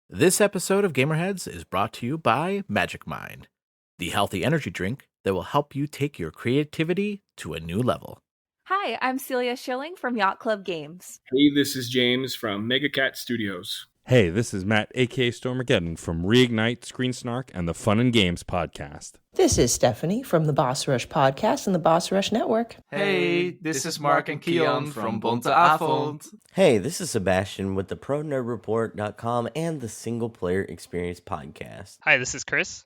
This episode of Gamerheads is brought to you by Magic Mind, the healthy energy drink that will help you take your creativity to a new level. Hi, I'm Celia Schilling from Yacht Club Games. Hey, this is James from Mega Cat Studios. Hey, this is Matt, aka Stormageddon from Reignite, Screen Snark, and the Fun and Games podcast. This is Stephanie from the Boss Rush podcast and the Boss Rush Network. Hey, this is Mark and Keon from Bunte Avond. Hey, this is Sebastian with the ProNerdReport.com and the Single Player Experience podcast. Hi, this is Chris.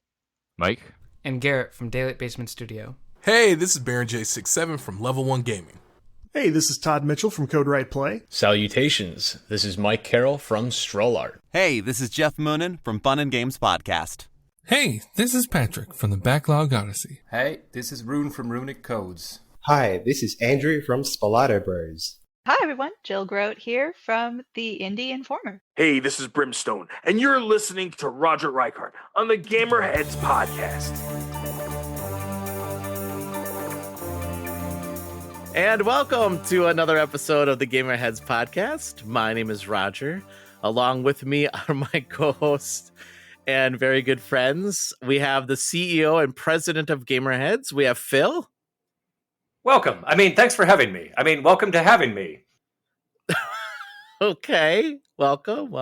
Mike. And Garrett from Daylight Basement Studio. Hey, this is Baron J67 from Level 1 Gaming. Hey, this is Todd Mitchell from Code Right Play. Salutations, this is Mike Carroll from Stroll Art. Hey, this is Jeff Moonen from Fun and Games Podcast. Hey, this is Patrick from the Backlog Odyssey. Hey, this is Rune from Runic Codes. Hi, this is Andrew from Spalato Bros. Hi everyone, Jill Grote here from the Indie Informer. Hey, this is Brimstone, and you're listening to Roger Reichart on the Gamerheads Podcast. And welcome to another episode of the Gamerheads Podcast. My name is Roger. Along with me are my co-hosts and very good friends. We have the CEO and president of Gamerheads. We have Phil. Welcome. Thanks for having me. Welcome to having me. Okay. Welcome.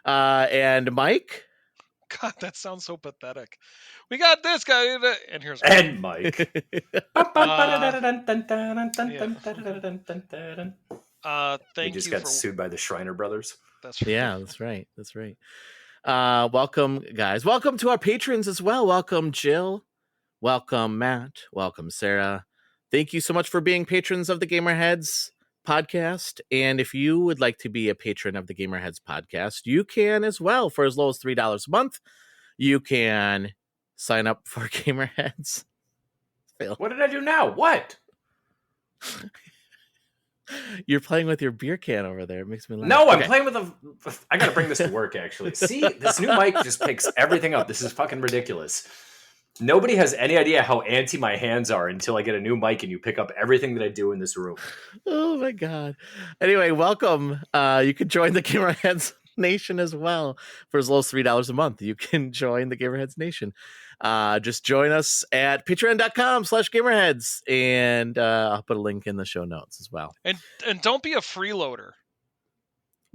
And Mike. God, that sounds so pathetic. We got this guy, and here's and Mike. Thank you. Just you got sued by the Schreiner brothers. That's right. Yeah, that's right. Welcome, guys. Welcome to our patrons as well. Welcome, Jill. Welcome, Matt. Welcome, Sarah. Thank you so much for being patrons of the Gamerheads Podcast. And if you would like to be a patron of the Gamerheads Podcast, you can as well for as low as $3 a month. You can sign up for Gamerheads. What did I do now? What? You're playing with your beer can over there. It makes me laugh. No, I'm playing with I gotta bring this to work, actually. See, this new mic just picks everything up. This is fucking ridiculous. Nobody has any idea how antsy my hands are until I get a new mic and you pick up everything that I do in this room. Oh my God. Anyway, welcome. You can join the Gamerheads Nation as well for as low as $3 a month. You can join the Gamerheads Nation. Just join us at patreon.com/gamerheads, and I'll put a link in the show notes as well. And don't be a freeloader.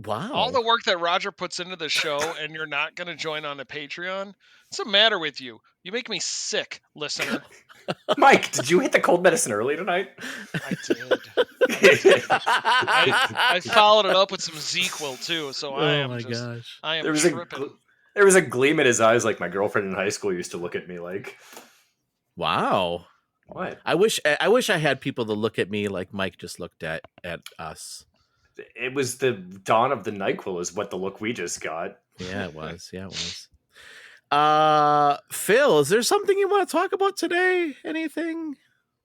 Wow. All the work that Roger puts into the show, and you're not going to join on a Patreon? What's the matter with you? You make me sick, listener. Mike, did you hit the cold medicine early tonight? I did. I followed it up with some ZQL too, so I am tripping. There was a gleam in his eyes like my girlfriend in high school used to look at me like. Wow. What? I wish I had people to look at me like Mike just looked at us. It was the dawn of the NyQuil is what the look we just got. Yeah, it was. Phil, is there something you want to talk about today? Anything?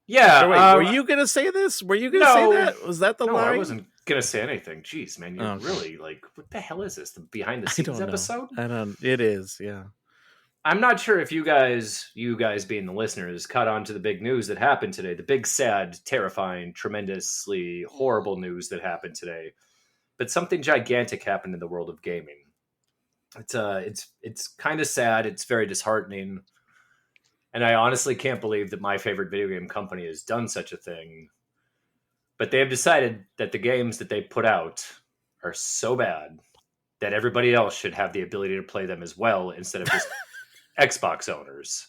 Yeah. Were you going to say this? Were you going to say that? Was that the line? I wasn't going to say anything. Jeez, man. You're really like, what the hell is this? The behind the scenes episode? It is, yeah. I'm not sure if you guys being the listeners, caught on to the big news that happened today. The big, sad, terrifying, tremendously horrible news that happened today. But something gigantic happened in the world of gaming. It's kind of sad. It's very disheartening. And I honestly can't believe that my favorite video game company has done such a thing. But they have decided that the games that they put out are so bad that everybody else should have the ability to play them as well instead of just Xbox owners.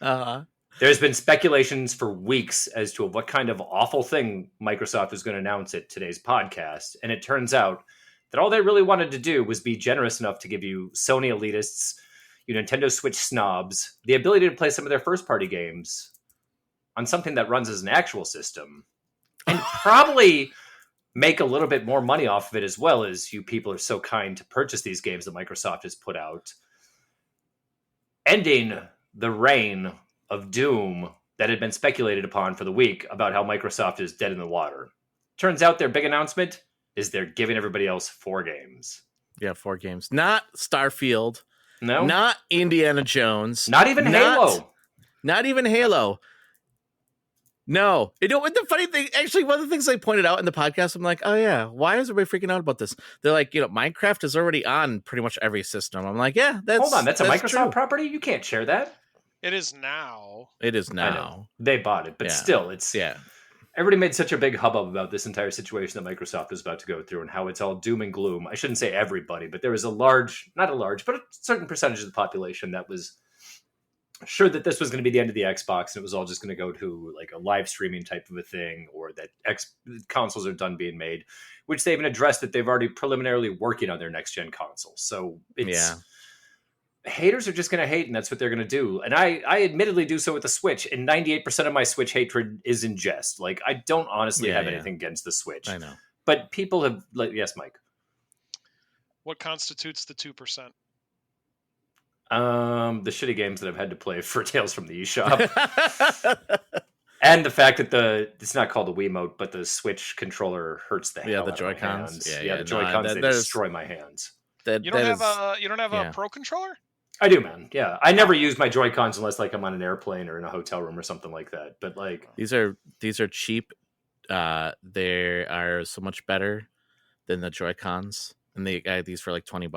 Uh-huh. There's been speculations for weeks as to what kind of awful thing Microsoft was going to announce at today's podcast. And it turns out that all they really wanted to do was be generous enough to give you Sony elitists, you Nintendo Switch snobs, the ability to play some of their first-party games on something that runs as an actual system. And probably make a little bit more money off of it as well, as you people are so kind to purchase these games that Microsoft has put out. Ending the reign of doom that had been speculated upon for the week about how Microsoft is dead in the water. Turns out their big announcement is they're giving everybody else 4 games. Yeah, 4 games. Not Starfield. No. Not Indiana Jones. Not even Halo. Not even Halo. No, the funny thing, actually, one of the things they pointed out in the podcast, I'm like, oh yeah, why is everybody freaking out about this? They're like, Minecraft is already on pretty much every system. I'm like, yeah, Hold on, that's a Microsoft true. property? You can't share that. It is now. It is now. I know. They bought it, but still, it's... Yeah. Everybody made such a big hubbub about this entire situation that Microsoft is about to go through and how it's all doom and gloom. I shouldn't say everybody, but there was not a large, but a certain percentage of the population that was sure that this was going to be the end of the Xbox, and it was all just going to go to like a live streaming type of a thing, or that consoles are done being made, which they even addressed that they've already preliminarily working on their next gen console. So it's haters are just going to hate, and that's what they're going to do. And I admittedly do so with the Switch, and 98% of my Switch hatred is in jest. Like, I don't honestly have anything against the Switch. I know, but people have yes, Mike. What constitutes the 2%? The shitty games that I've had to play for Tales from the eShop. And the fact that it's not called a Wiimote, but the Switch controller hurts the hell the out Joy-Cons. of my hands. The Joy-Cons, they destroy my hands. You don't have a Pro controller? I do, man. Yeah. I never use my Joy-Cons unless like I'm on an airplane or in a hotel room or something like that. But like these are cheap. They are so much better than the Joy-Cons, and they got these for like $20.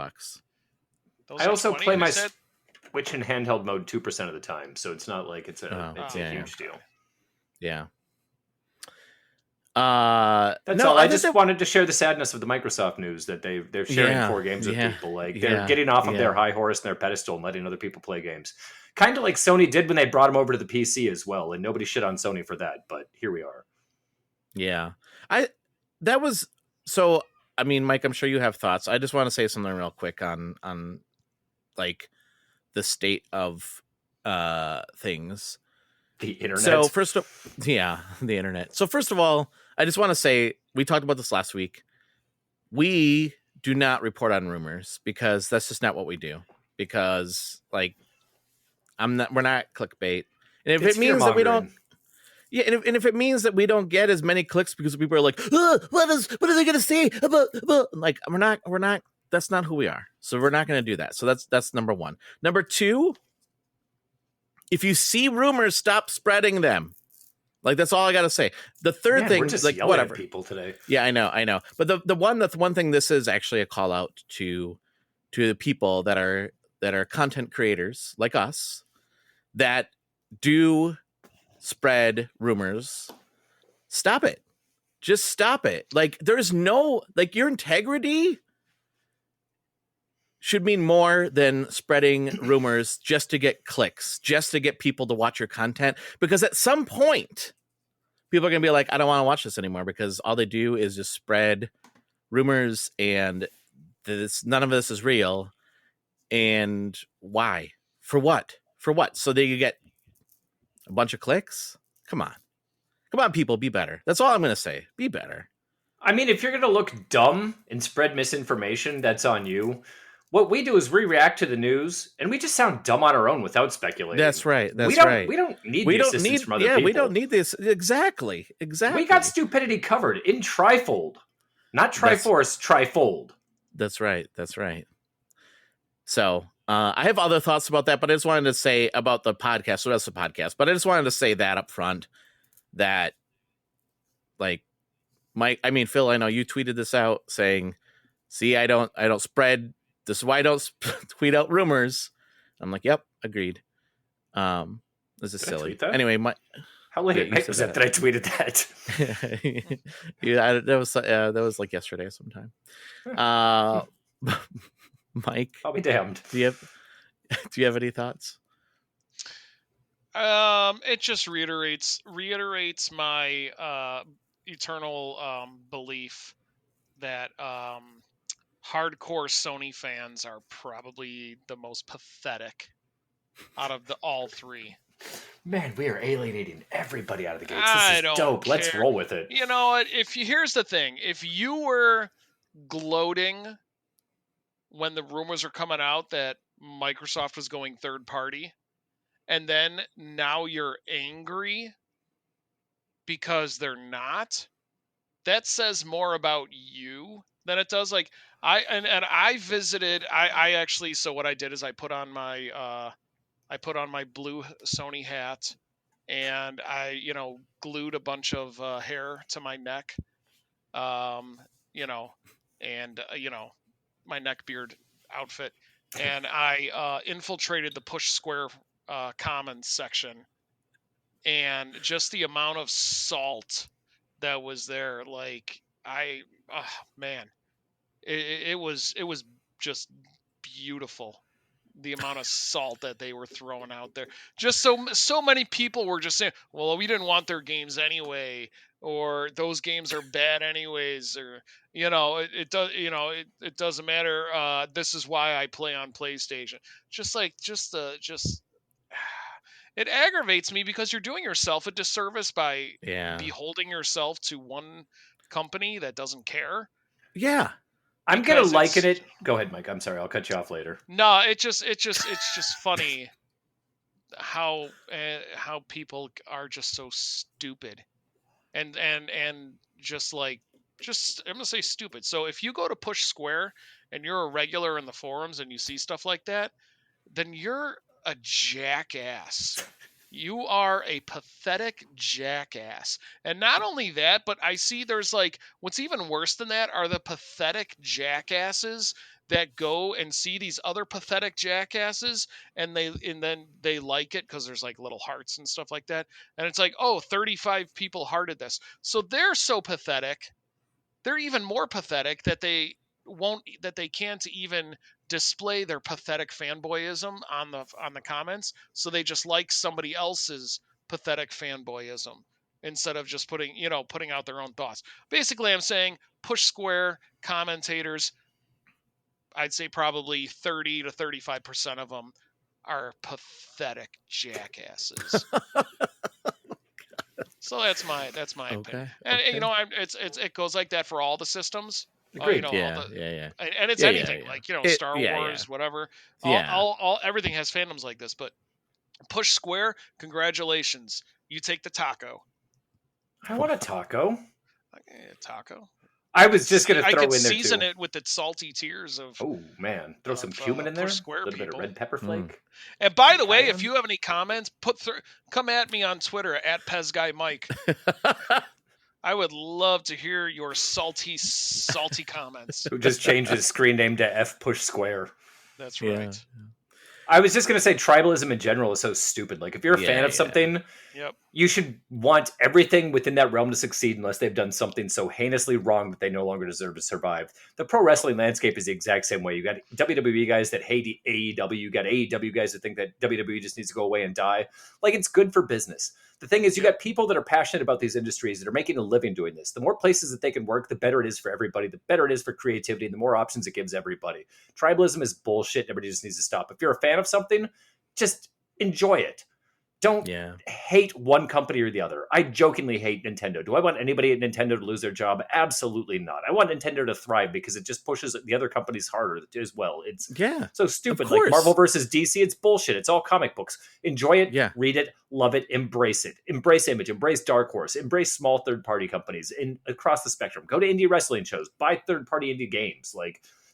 I also play my Switch in handheld mode 2% of the time, so it's not like it's a huge deal. Yeah. That's all. I just wanted to share the sadness of the Microsoft news that they're sharing 4 games with people. Like they're getting off of their high horse and their pedestal and letting other people play games. Kind of like Sony did when they brought them over to the PC as well, and nobody shit on Sony for that. But here we are. Yeah, I mean, Mike, I'm sure you have thoughts. I just want to say something real quick on like the state of things. The internet. So the internet. So first of all, I just want to say, we talked about this last week. We do not report on rumors because that's just not what we do. Because like, we're not clickbait. And if it means that we don't, and if it means that we don't get as many clicks because people are like, what are they going to say about, like, we're not, that's not who we are. So we're not going to do that. So that's number one. Number two, if you see rumors, stop spreading them. Like, that's all I got to say. The third thing, we're just like, whatever, at people today. Yeah, I know. But the one thing, this is actually a call out to the people that are content creators like us that do spread rumors. Stop it. Just stop it. Like, there's no, like, your integrity should mean more than spreading rumors just to get clicks, just to get people to watch your content. Because at some point, people are going to be like, I don't want to watch this anymore, because all they do is just spread rumors and none of this is real. And why? For what? So they get a bunch of clicks? Come on, people, be better. That's all I'm going to say. Be better. I mean, if you're going to look dumb and spread misinformation, that's on you. What we do is we react to the news, and we just sound dumb on our own without speculating. That's right. We don't need assistance from other people. Yeah, we don't need this. Exactly. We got stupidity covered in trifold. Not triforce, trifold. That's right. So I have other thoughts about that, but I just wanted to say about the podcast. So that's the podcast. But I just wanted to say that up front, that, like, Phil, I know you tweeted this out saying, see, I don't spread. This is why I don't tweet out rumors. I'm like, yep, agreed. This is silly. Anyway, how late at night was that I tweeted that? Yeah, that was like yesterday sometime. Mike, I'll be damned. Do you have any thoughts? It just reiterates my eternal belief that hardcore Sony fans are probably the most pathetic out of all three. Man, we are alienating everybody out of the gates. This is dope. Care. Let's roll with it. You know what? Here's the thing. If you were gloating when the rumors are coming out that Microsoft was going third party, and then now you're angry because they're not, that says more about you than it does. Like, I visited. I actually. So what I did is I put on my blue Sony hat, and I, glued a bunch of hair to my neck, and my neck beard outfit, and I infiltrated the push square commons section, and just the amount of salt that was there, like man, it was just beautiful. The amount of salt that they were throwing out there. Just so many people were just saying, well, we didn't want their games anyway, or those games are bad anyways, or it doesn't matter. This is why I play on PlayStation. It aggravates me because you're doing yourself a disservice by beholding yourself to one company that doesn't care. Yeah. I'm gonna liken it. Go ahead, Mike. I'm sorry. I'll cut you off later. No, it's just funny how people are just so stupid, and just I'm gonna say stupid. So if you go to Push Square and you're a regular in the forums and you see stuff like that, then you're a jackass. You are a pathetic jackass. And not only that, but I see there's what's even worse than that are the pathetic jackasses that go and see these other pathetic jackasses and then they like it because there's little hearts and stuff like that. And it's 35 people hearted this. So they're so pathetic. They're even more pathetic that they can't even display their pathetic fanboyism on the comments, so they just like somebody else's pathetic fanboyism instead of just putting out their own thoughts. Basically, I'm saying Push Square commentators, I'd say probably 30 to 35% of them are pathetic jackasses. So that's my opinion. And it goes like that for all the systems. Agreed. And it's anything Star Wars, whatever. All everything has fandoms like this. But Push Square, congratulations, you take the taco. I want a taco. Taco. I was just gonna throw in there too. I could season it with the salty tears of. Oh man, throw some cumin in there. Push Square, a little bit of red pepper flake. And by the way, if you have any comments, come at me on Twitter at PezGuyMike. I would love to hear your salty comments. Who just changed his screen name to F Push Square. That's right. Yeah. I was just going to say tribalism in general is so stupid. If you're a fan of something, you should want everything within that realm to succeed unless they've done something so heinously wrong that they no longer deserve to survive. The pro wrestling landscape is the exact same way. You got WWE guys that hate AEW. You got AEW guys that think that WWE just needs to go away and die. It's good for business. The thing is, you got people that are passionate about these industries that are making a living doing this. The more places that they can work, the better it is for everybody. The better it is for creativity, and the more options it gives everybody. Tribalism is bullshit. Everybody just needs to stop. If you're a fan of something, just enjoy it. Don't hate one company or the other. I jokingly hate Nintendo. Do I want anybody at Nintendo to lose their job? Absolutely not. I want Nintendo to thrive because it just pushes the other companies harder as well. It's so stupid. Marvel versus DC, it's bullshit. It's all comic books. Enjoy it, read it, love it, embrace it. Embrace Image, embrace Dark Horse, embrace small third-party companies across the spectrum. Go to indie wrestling shows, buy third-party indie games.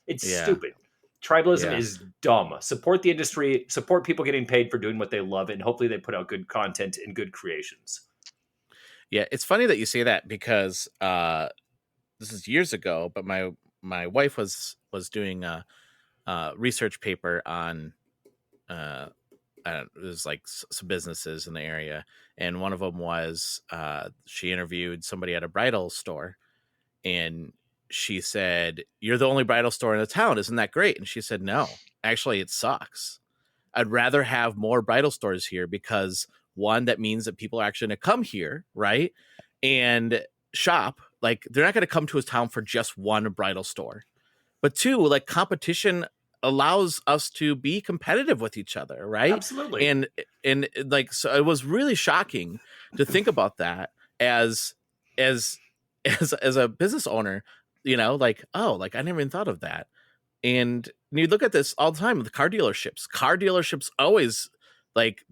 It's stupid. Tribalism is dumb. Support the industry, support people getting paid for doing what they love, and hopefully they put out good content and good creations. Yeah, it's funny that you say that because this is years ago, but my wife was doing a research paper on it was some businesses in the area, and one of them was she interviewed somebody at a bridal store, and she said, "You're the only bridal store in the town. Isn't that great?" And she said, "No, actually it sucks. I'd rather have more bridal stores here because one, that means that people are actually going to come here, right? And shop. They're not going to come to a town for just one bridal store. But two, competition allows us to be competitive with each other, right? Absolutely. And so it was really shocking to think about that as a business owner. I never even thought of that. And you look at this all the time with car dealerships. Car dealerships always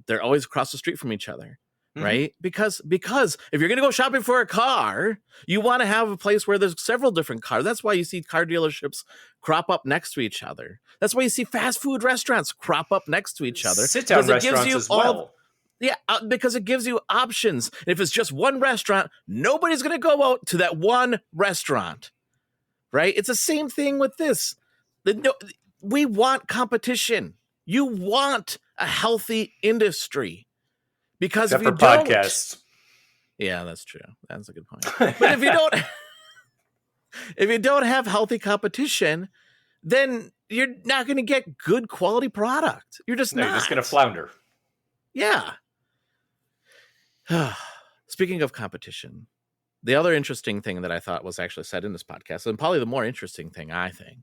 they're always across the street from each other, right? Because if you're going to go shopping for a car, you want to have a place where there's several different cars. That's why you see car dealerships crop up next to each other. That's why you see fast food restaurants crop up next to each other. Sit down restaurants as well. Yeah, because it gives you options. And if it's just one restaurant, nobody's going to go out to that one restaurant, right? It's the same thing with this. We want competition. You want a healthy industry because Except if you for don't, podcasts. Yeah, that's true. That's a good point. But if you don't have healthy competition, then you're not going to get good quality product. You're just not. You're just going to flounder. Yeah. Speaking of competition, the other interesting thing that I thought was actually said in this podcast, and probably the more interesting thing, I think,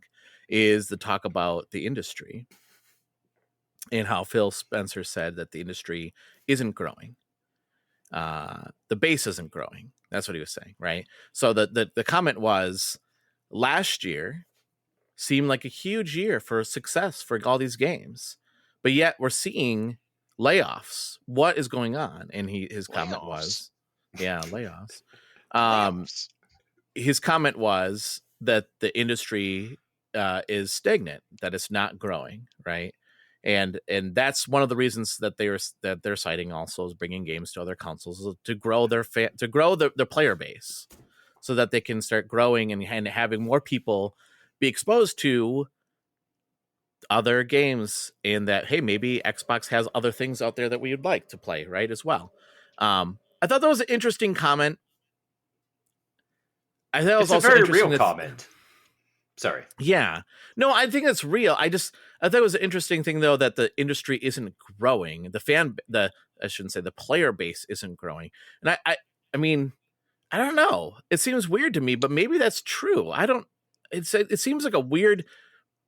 is the talk about the industry and how Phil Spencer said that the industry isn't growing. The base isn't growing. That's what he was saying, right? So the comment was, last year seemed like a huge year for success for all these games, but yet we're seeing layoffs. What is going on? And his comment was, layoffs. His comment was that the industry is stagnant, that it's not growing, right? And that's one of the reasons that they're citing also is bringing games to other consoles to grow their player base, so that they can start growing and having more people be exposed to other games, and that, hey, maybe Xbox has other things out there that we would like to play, right, as well. I thought that was an interesting comment. I thought it was also a very real comment. Sorry. Yeah. No, I think it's real. I thought it was an interesting thing, though, that the industry isn't growing. I shouldn't say the player base isn't growing. And I mean, I don't know. It seems weird to me, but maybe that's true. It seems like a weird,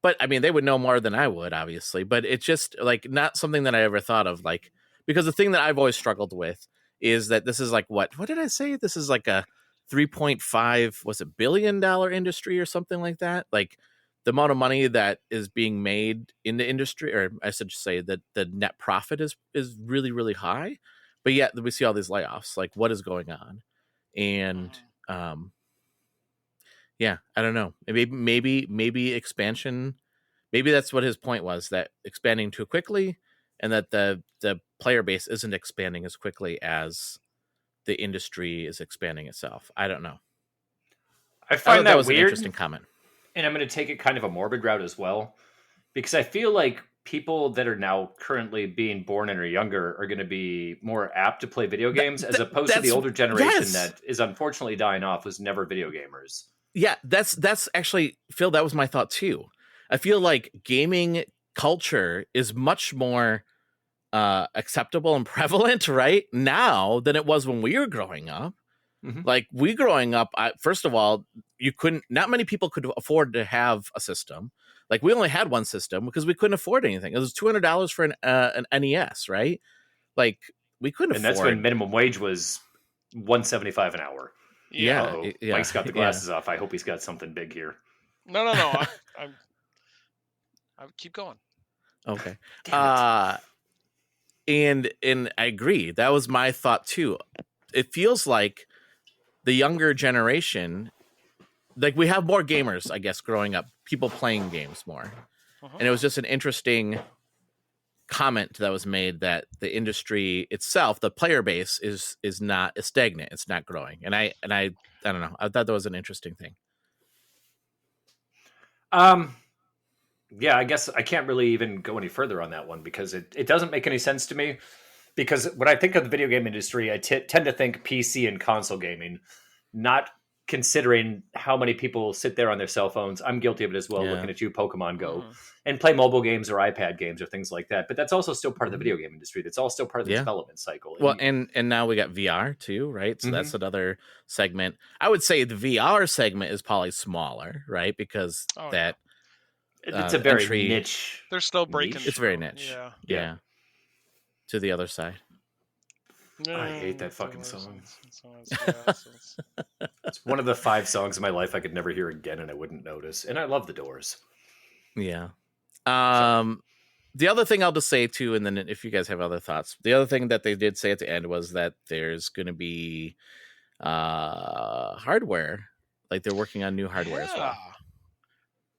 but I mean, they would know more than I would, obviously, but it's just like not something that I ever thought of, like, because the thing that I've always struggled with is that this is like, what did I say? This is like a 3.5 billion dollar industry or something like that. Like the amount of money that is being made in the industry, or I should say that the net profit is really, really high, but yet we see all these layoffs. Like, what is going on? And yeah, I don't know. Maybe expansion. Maybe that's what his point was, that expanding too quickly, and that the player base isn't expanding as quickly as the industry is expanding itself. I don't know. I find that was weird. An interesting comment. And I'm going to take it kind of a morbid route as well, because I feel like people that are now currently being born and are younger are going to be more apt to play video games as opposed to the older generation that is unfortunately dying off, was never video gamers. Yeah, that's actually, Phil, that was my thought too. I feel like gaming culture is much more acceptable and prevalent right now than it was when we were growing up. Mm-hmm. Like we growing up, first of all, not many people could afford to have a system. Like we only had one system because we couldn't afford anything. It was $200 for an NES, right? Like we couldn't afford. And that's when minimum wage was $1.75 an hour. Yeah. Mike's got the glasses off. I hope he's got something big here. No. I keep going. Okay. And I agree. That was my thought too. It feels like the younger generation, like we have more gamers, I guess, growing up, people playing games more. Uh-huh. And it was just an interesting comment that was made that the industry itself, the player base is not stagnant. It's not growing. And I don't know. I thought that was an interesting thing. Yeah, I guess I can't really even go any further on that one because it doesn't make any sense to me. Because when I think of the video game industry, I tend to think PC and console gaming, not considering how many people sit there on their cell phones. I'm guilty of it as well, looking at you, Pokemon Go, and play mobile games or iPad games or things like that. But that's also still part of the video game industry. That's all still part of the development cycle. Well, and now we got VR too, right? So that's another segment. I would say the VR segment is probably smaller, right? Because it's a very niche. They're still breaking. It's very niche. Yeah. To the other side. I hate that fucking song. It's one of the 5 songs in my life I could never hear again and I wouldn't notice. And I love The Doors. Yeah. The other thing I'll just say too, and then if you guys have other thoughts, the other thing that they did say at the end was that there's going to be hardware, like they're working on new hardware as well.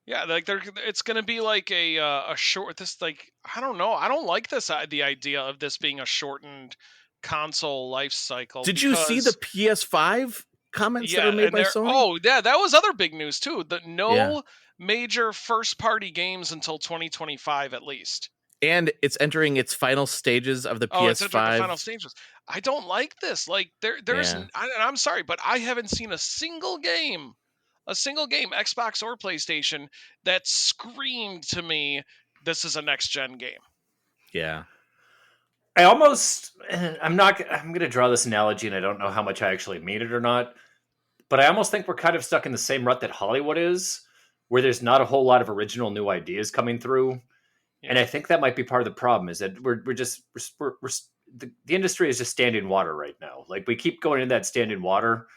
Yeah, like it's going to be like a short. This like I don't know. I don't like this the idea of this being a shortened console life cycle. Did you see the PS5 comments that were made by Sony? Oh yeah, that was other big news too. That no major first party games until 2025 at least. And it's entering its final stages of the PS5. It's entering the final stages. I don't like this. Like there's. I'm sorry, but I haven't seen a single game, Xbox or PlayStation, that screamed to me, "This is a next gen game." Yeah. I'm going to draw this analogy, and I don't know how much I actually mean it or not, but I almost think we're kind of stuck in the same rut that Hollywood is, where there's not a whole lot of original new ideas coming through. Yeah. And I think that might be part of the problem, is that the industry is just standing water right now. Like, we keep going in that standing water,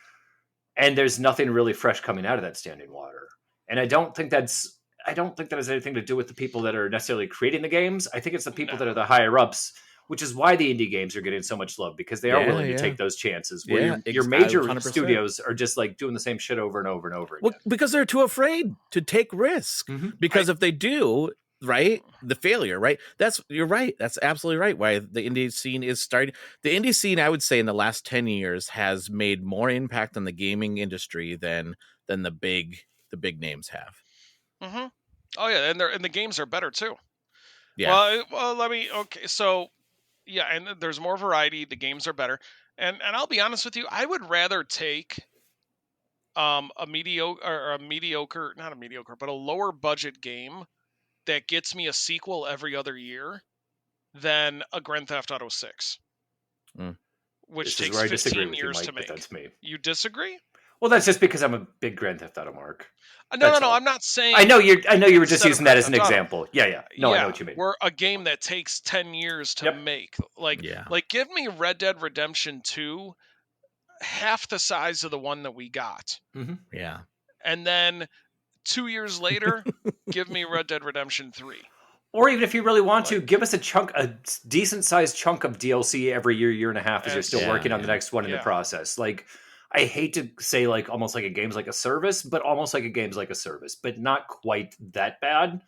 and there's nothing really fresh coming out of that standing water. And I don't think that has anything to do with the people that are necessarily creating the games. I think it's the people that are the higher ups, which is why the indie games are getting so much love, because they are willing to take those chances. Where your major 100%. Studios are just like doing the same shit over and over and over again. Well, because they're too afraid to take risk. Mm-hmm. Because if they do, right, the failure, right? You're right. That's absolutely right. Why the indie scene is starting. The indie scene, I would say, in the last 10 years has made more impact on the gaming industry than the big names have. Mm-hmm. Oh yeah, and the games are better too. Yeah. Well, so. Yeah, and there's more variety. The games are better, and I'll be honest with you. I would rather take a lower budget game that gets me a sequel every other year than a Grand Theft Auto 6, which takes 15 years to make. That's me. You disagree? Well, that's just because I'm a big Grand Theft Auto mark. No, I'm not saying. I know you were just using that as an example. Yeah. No, I know what you mean. We're a game that takes 10 years to make. Like give me Red Dead Redemption 2, half the size of the one that we got. Mm-hmm. Yeah. And then 2 years later, give me Red Dead Redemption 3. Or even if you really want to, give us a decent sized chunk of DLC every year and a half as you're still working on the next one in the process. Like, I hate to say like almost like a game's like a service, but almost like a game's like a service, but not quite that bad.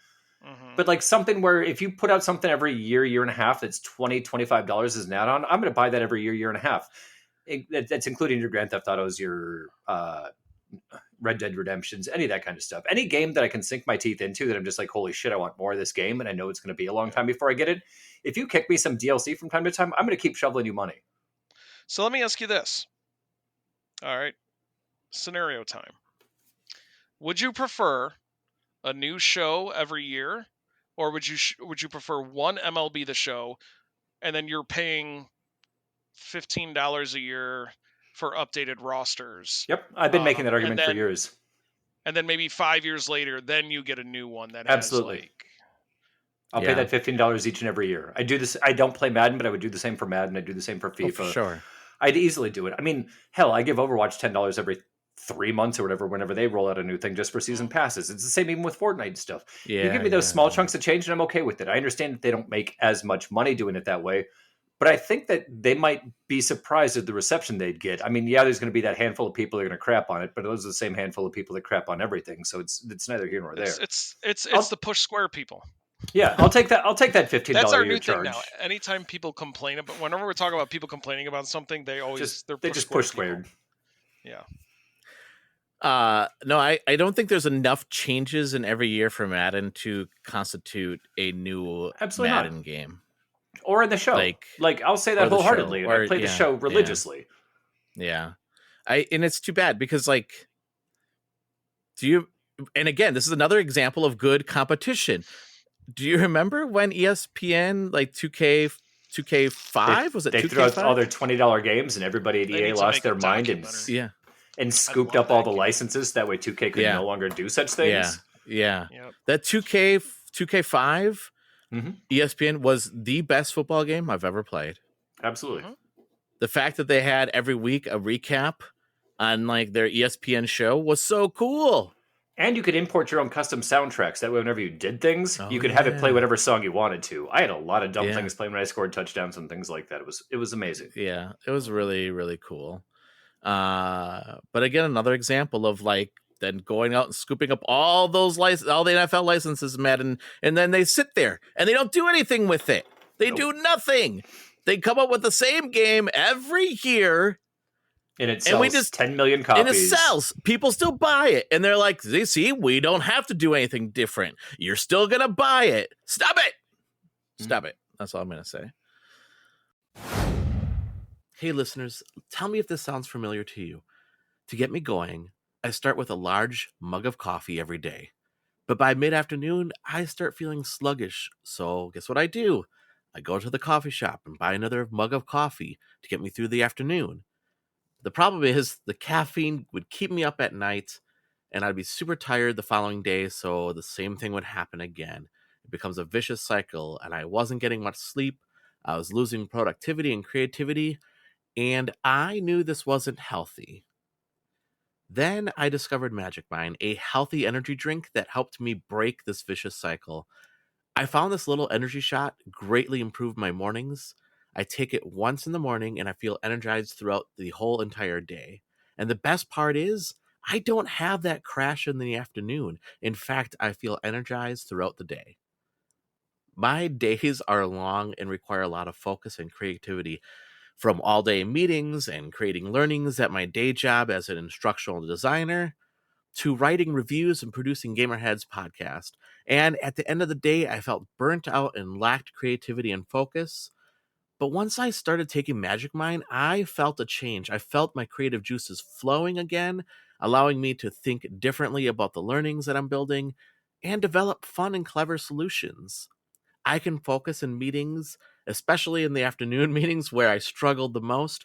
Mm-hmm. But like something where if you put out something every year and a half that's $20, $25 as an add-on, I'm going to buy that every year and a half. That's including your Grand Theft Autos, your Red Dead Redemptions, any of that kind of stuff. Any game that I can sink my teeth into that I'm just like, holy shit, I want more of this game, and I know it's going to be a long time before I get it. If you kick me some DLC from time to time, I'm going to keep shoveling you money. So let me ask you this. All right, scenario time. Would you prefer a new show every year, or would you prefer one MLB The Show, and then you're paying $15 a year for updated rosters? Yep, I've been making that argument for years. And then maybe 5 years later, then you get a new one that absolutely. Has like... I'll pay that $15 each and every year. I do this. I don't play Madden, but I would do the same for Madden. I do the same for FIFA. Oh, for sure. I'd easily do it. I mean, hell, I give Overwatch $10 every 3 months or whatever, whenever they roll out a new thing just for season passes. It's the same even with Fortnite stuff. You give me those small chunks of change and I'm okay with it. I understand that they don't make as much money doing it that way, but I think that they might be surprised at the reception they'd get. I mean, there's going to be that handful of people that are going to crap on it, but those are the same handful of people that crap on everything. So it's neither here nor there. It's the push square people. Yeah, I'll take that $15 That's our new charge. thing now. Anytime people complain about, whenever we're talking about people complaining about something, they just push squared. Yeah. No, I don't think there's enough changes in every year for Madden to constitute a new Madden game. Or in the show. Like I'll say that wholeheartedly. I play the show religiously. Yeah. And it's too bad because and again, this is another example of good competition. Do you remember when ESPN, like 2K5, was it 2K5? They threw out all their $20 games and everybody at EA lost their mind and scooped up all the licenses. That way 2K could no longer do such things. Yeah. That 2K5, ESPN was the best football game I've ever played. Absolutely. Mm-hmm. The fact that they had every week a recap on like their ESPN show was so cool. And you could import your own custom soundtracks. That way, whenever you did things, you could have it play whatever song you wanted to. I had a lot of dumb things playing when I scored touchdowns and things like that. It was amazing. Yeah, it was really, really cool. But again, another example of like then going out and scooping up all those all the NFL licenses, Madden, and then they sit there and they don't do anything with it. They do nothing. They come up with the same game every year. And it sells 10 million copies. And it sells. People still buy it. And they're like, see, we don't have to do anything different. You're still going to buy it. Stop it. Stop it. That's all I'm going to say. Hey, listeners, tell me if this sounds familiar to you. To get me going, I start with a large mug of coffee every day. But by mid-afternoon, I start feeling sluggish. So guess what I do? I go to the coffee shop and buy another mug of coffee to get me through the afternoon. The problem is the caffeine would keep me up at night, and I'd be super tired the following day, so the same thing would happen again. It becomes a vicious cycle, and I wasn't getting much sleep. I was losing productivity and creativity, and I knew this wasn't healthy. Then I discovered Magic Mind, a healthy energy drink that helped me break this vicious cycle. I found this little energy shot greatly improved my mornings. I take it once in the morning and I feel energized throughout the whole entire day. And the best part is, I don't have that crash in the afternoon. In fact, I feel energized throughout the day. My days are long and require a lot of focus and creativity, from all-day meetings and creating learnings at my day job as an instructional designer, to writing reviews and producing Gamerheads Podcast. And at the end of the day, I felt burnt out and lacked creativity and focus. But once I started taking Magic Mind, I felt a change. I felt my creative juices flowing again, allowing me to think differently about the learnings that I'm building and develop fun and clever solutions. I can focus in meetings, especially in the afternoon meetings where I struggled the most.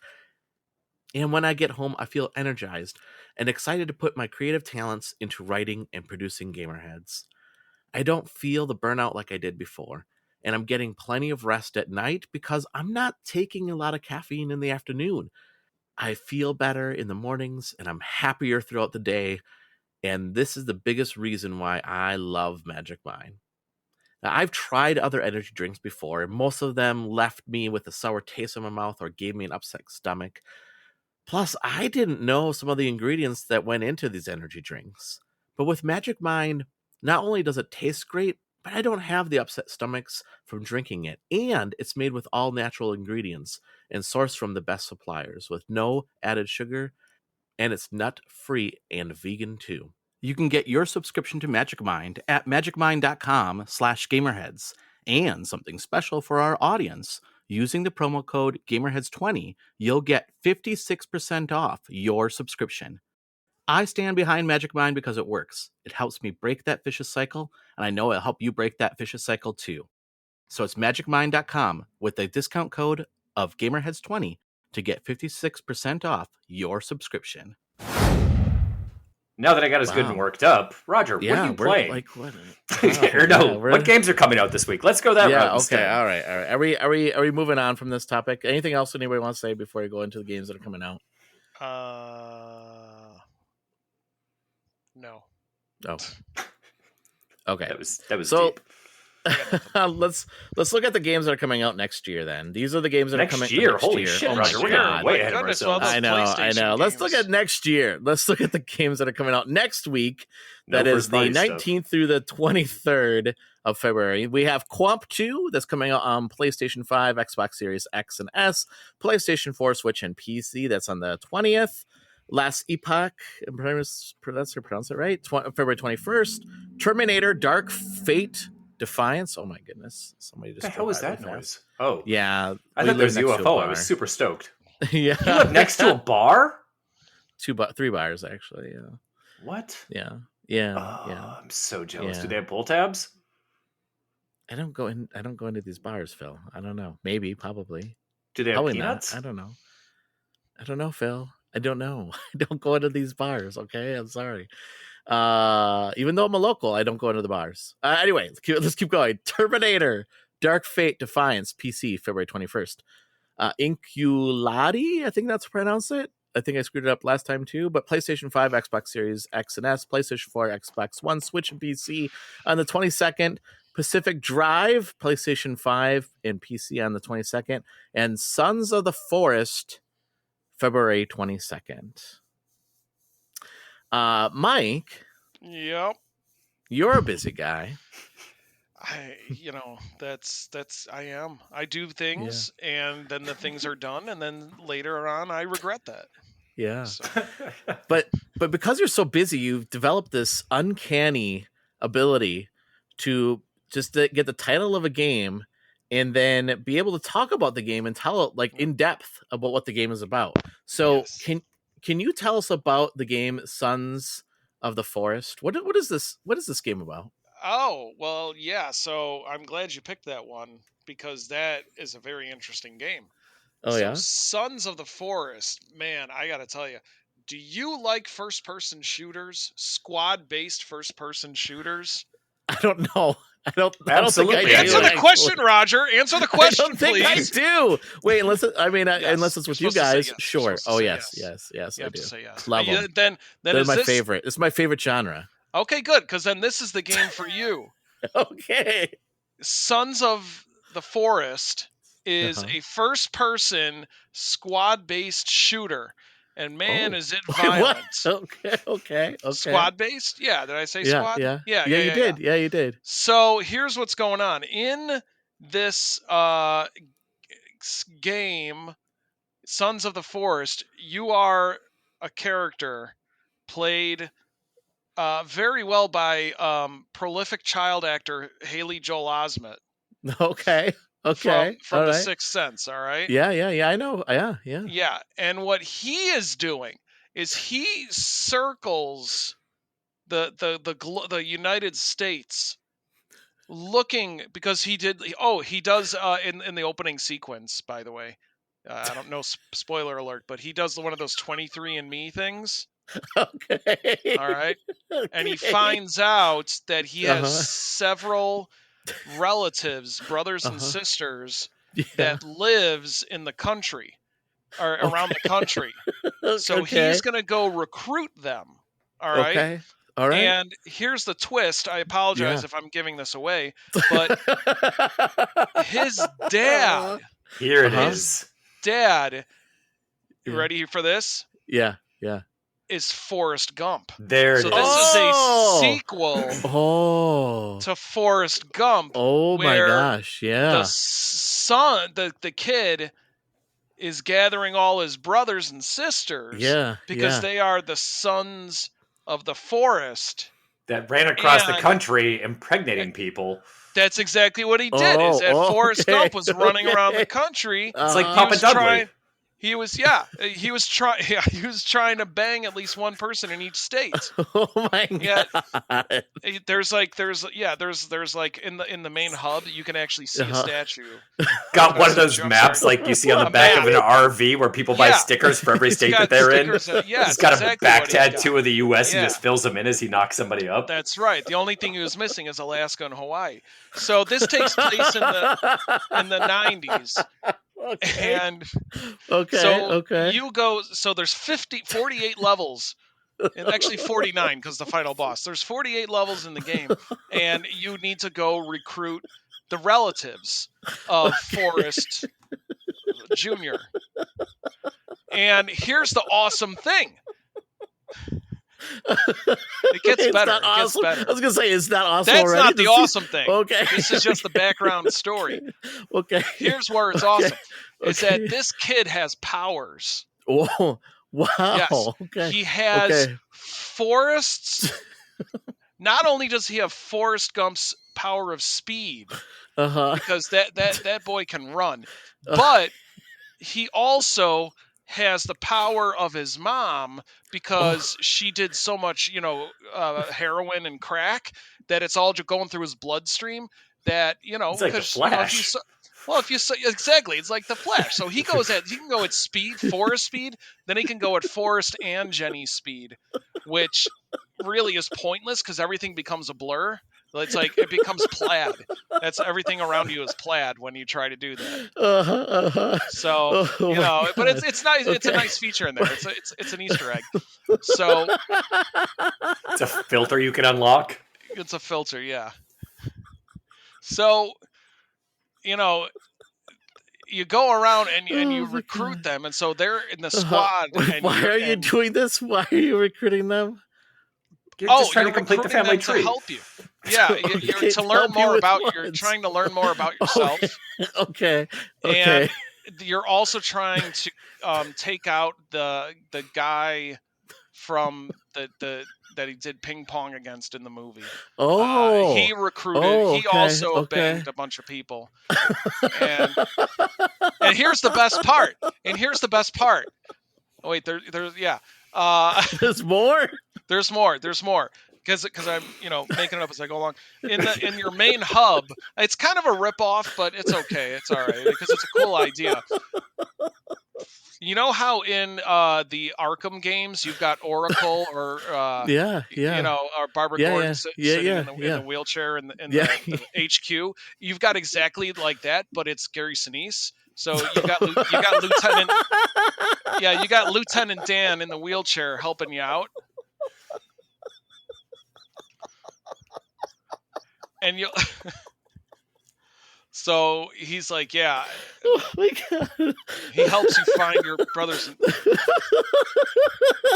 And when I get home, I feel energized and excited to put my creative talents into writing and producing Gamerheads. I don't feel the burnout like I did before. And I'm getting plenty of rest at night because I'm not taking a lot of caffeine in the afternoon. I feel better in the mornings and I'm happier throughout the day. And this is the biggest reason why I love Magic Mind. Now, I've tried other energy drinks before, and most of them left me with a sour taste in my mouth or gave me an upset stomach. Plus, I didn't know some of the ingredients that went into these energy drinks. But with Magic Mind, not only does it taste great, but I don't have the upset stomachs from drinking it. And it's made with all natural ingredients and sourced from the best suppliers with no added sugar. And it's nut-free and vegan too. You can get your subscription to Magic Mind at magicmind.com/gamerheads. And something special for our audience. Using the promo code Gamerheads20, you'll get 56% off your subscription. I stand behind Magic Mind because it works. It helps me break that vicious cycle, and I know it'll help you break that vicious cycle too. So it's magicmind.com with the discount code of Gamerheads20 to get 56% off your subscription. Now that I got us good and worked up, Roger, what are you playing? What games are coming out this week? Let's go that route. Okay, instead. all right. Are we moving on from this topic? Anything else anybody wants to say before we go into the games that are coming out? No. Oh. Okay. That was so deep. let's look at the games that are coming out next year then. These are the games that are coming out next year. Holy shit, Roger, we're getting way ahead of ourselves. I know. Let's look at next year. Let's look at the games that are coming out next week. That is the 19th through the 23rd of February. We have Quamp 2 that's coming out on PlayStation 5, Xbox Series X and S, PlayStation 4, Switch, and PC. That's on the 20th. Last Epoch, pronounce it right? February 21st. Terminator Dark Fate Defiance. Oh my goodness. Somebody just. What the hell was that noise? Oh. Yeah. I thought there was a UFO. I was super stoked. Yeah. You live next to a bar? 3 bars, actually. Yeah. What? Yeah. I'm so jealous. Do they have pull tabs? I don't go into these bars, Phil. I don't know. Maybe, probably. Do they have peanuts? Not. I don't know, Phil. I don't know. I don't go into these bars, okay? I'm sorry. Even though I'm a local, I don't go into the bars. Anyway, let's keep going. Terminator, Dark Fate, Defiance, PC, February 21st. Inculati, I think that's how to pronounce it. I think I screwed it up last time too, but PlayStation 5, Xbox Series X and S, PlayStation 4, Xbox One, Switch, and PC on the 22nd. Pacific Drive, PlayStation 5 and PC on the 22nd. And Sons of the Forest, February 22nd. Mike. Yep. You're a busy guy. I am. I do things, and then the things are done, and then later on, I regret that. Yeah. So. But because you're so busy, you've developed this uncanny ability to just get the title of a game and then be able to talk about the game and tell in depth about what the game is about. So can you tell us about the game Sons of the Forest? What is this game about? Oh, well, yeah. So I'm glad you picked that one because that is a very interesting game. Oh, so yeah? Sons of the Forest, man, I got to tell you, do you like first-person shooters, squad-based first-person shooters? I don't know. I don't think I do. Answer the question, Roger. Answer the question, I don't think please. I do. Wait, unless it's with you guys. Sure. Oh, yes, you I have do. to say yes. Love them. Then They're my favorite. It's my favorite genre. Okay, good, because then this is the game for you. Okay. Sons of the Forest is a first-person squad-based shooter, and man, is it violent! What? Okay. Squad-based? Yeah. Did I say squad? Yeah. You did. Yeah, you did. So here's what's going on in this game, Sons of the Forest. You are a character played very well by prolific child actor Haley Joel Osment. Okay. From The Sixth Sense, all right? Yeah, I know. Yeah. Yeah, and what he is doing is he circles the United States looking because he does in the opening sequence, by the way. I don't know, spoiler alert, but he does one of those 23andMe things. Okay. All right. Okay. And he finds out that he has several relatives, brothers and sisters that lives in the country or around the country. So he's going to go recruit them. All right. Okay. All right. And here's the twist. I apologize if I'm giving this away, but his dad. Here it is. Dad. You ready for this? Yeah. Is Forrest Gump. There it is. So this is a sequel to Forrest Gump. Oh my gosh, yeah. The son, the kid is gathering all his brothers and sisters. Because they are the sons of the forest. That ran across the country impregnating people. That's exactly what he did. Forrest Gump was running around the country. It's like Papa Dudley. He was trying to bang at least one person in each state. Oh my god. There's like in the main hub you can actually see a statue. Got one of those maps like you see on the back of an RV where people buy stickers for every state that they're in. He's got a back tattoo of the US and just fills them in as he knocks somebody up. That's right. The only thing he was missing is Alaska and Hawaii. So this takes place in the 90s. Okay. And you go, so there's 48 levels, and actually 49 because the final boss. There's 48 levels in the game, and you need to go recruit the relatives of Forrest Jr. And here's the awesome thing. It gets better. It gets better. I was gonna say, it's not awesome. That's already. not the awesome thing. Okay. This is just the background story. Okay. Here's where it's awesome. Is that this kid has powers. Whoa. Wow. Yes. Okay. He has Forrest's. Not only does he have Forrest Gump's power of speed, because that boy can run, but he also has the power of his mom because she did so much, heroin and crack that it's all just going through his bloodstream. That it's like the Flash. Exactly, it's like the Flash. So he can go at speed, Forrest speed, then he can go at Forrest and Jenny speed, which really is pointless because everything becomes a blur. It's like it becomes plaid. That's everything around you is plaid when you try to do that. So but it's nice. Okay. It's a nice feature in there. It's an Easter egg. So it's a filter you can unlock. It's a filter, yeah. So you go around and you recruit them, and so they're in the squad. Why are you doing this? Why are you recruiting them? You're just trying to complete the family tree. To help you. Yeah, you're to learn more about. You're trying to learn more about yourself. Okay. And you're also trying to take out the guy from the that he did ping pong against in the movie. Oh, he recruited. He also banged a bunch of people. And here's the best part. Oh, wait, there's There's more. There's more. Because I'm making it up as I go along. In your main hub, it's kind of a ripoff, but it's okay. It's all right because it's a cool idea. You know how in the Arkham games you've got Oracle or or Barbara Gordon sitting in the wheelchair in the HQ. You've got exactly like that, but it's Gary Sinise. So you got Lieutenant. Yeah, you got Lieutenant Dan in the wheelchair helping you out. And you so he's like, yeah. Oh my God. He helps you find your brothers.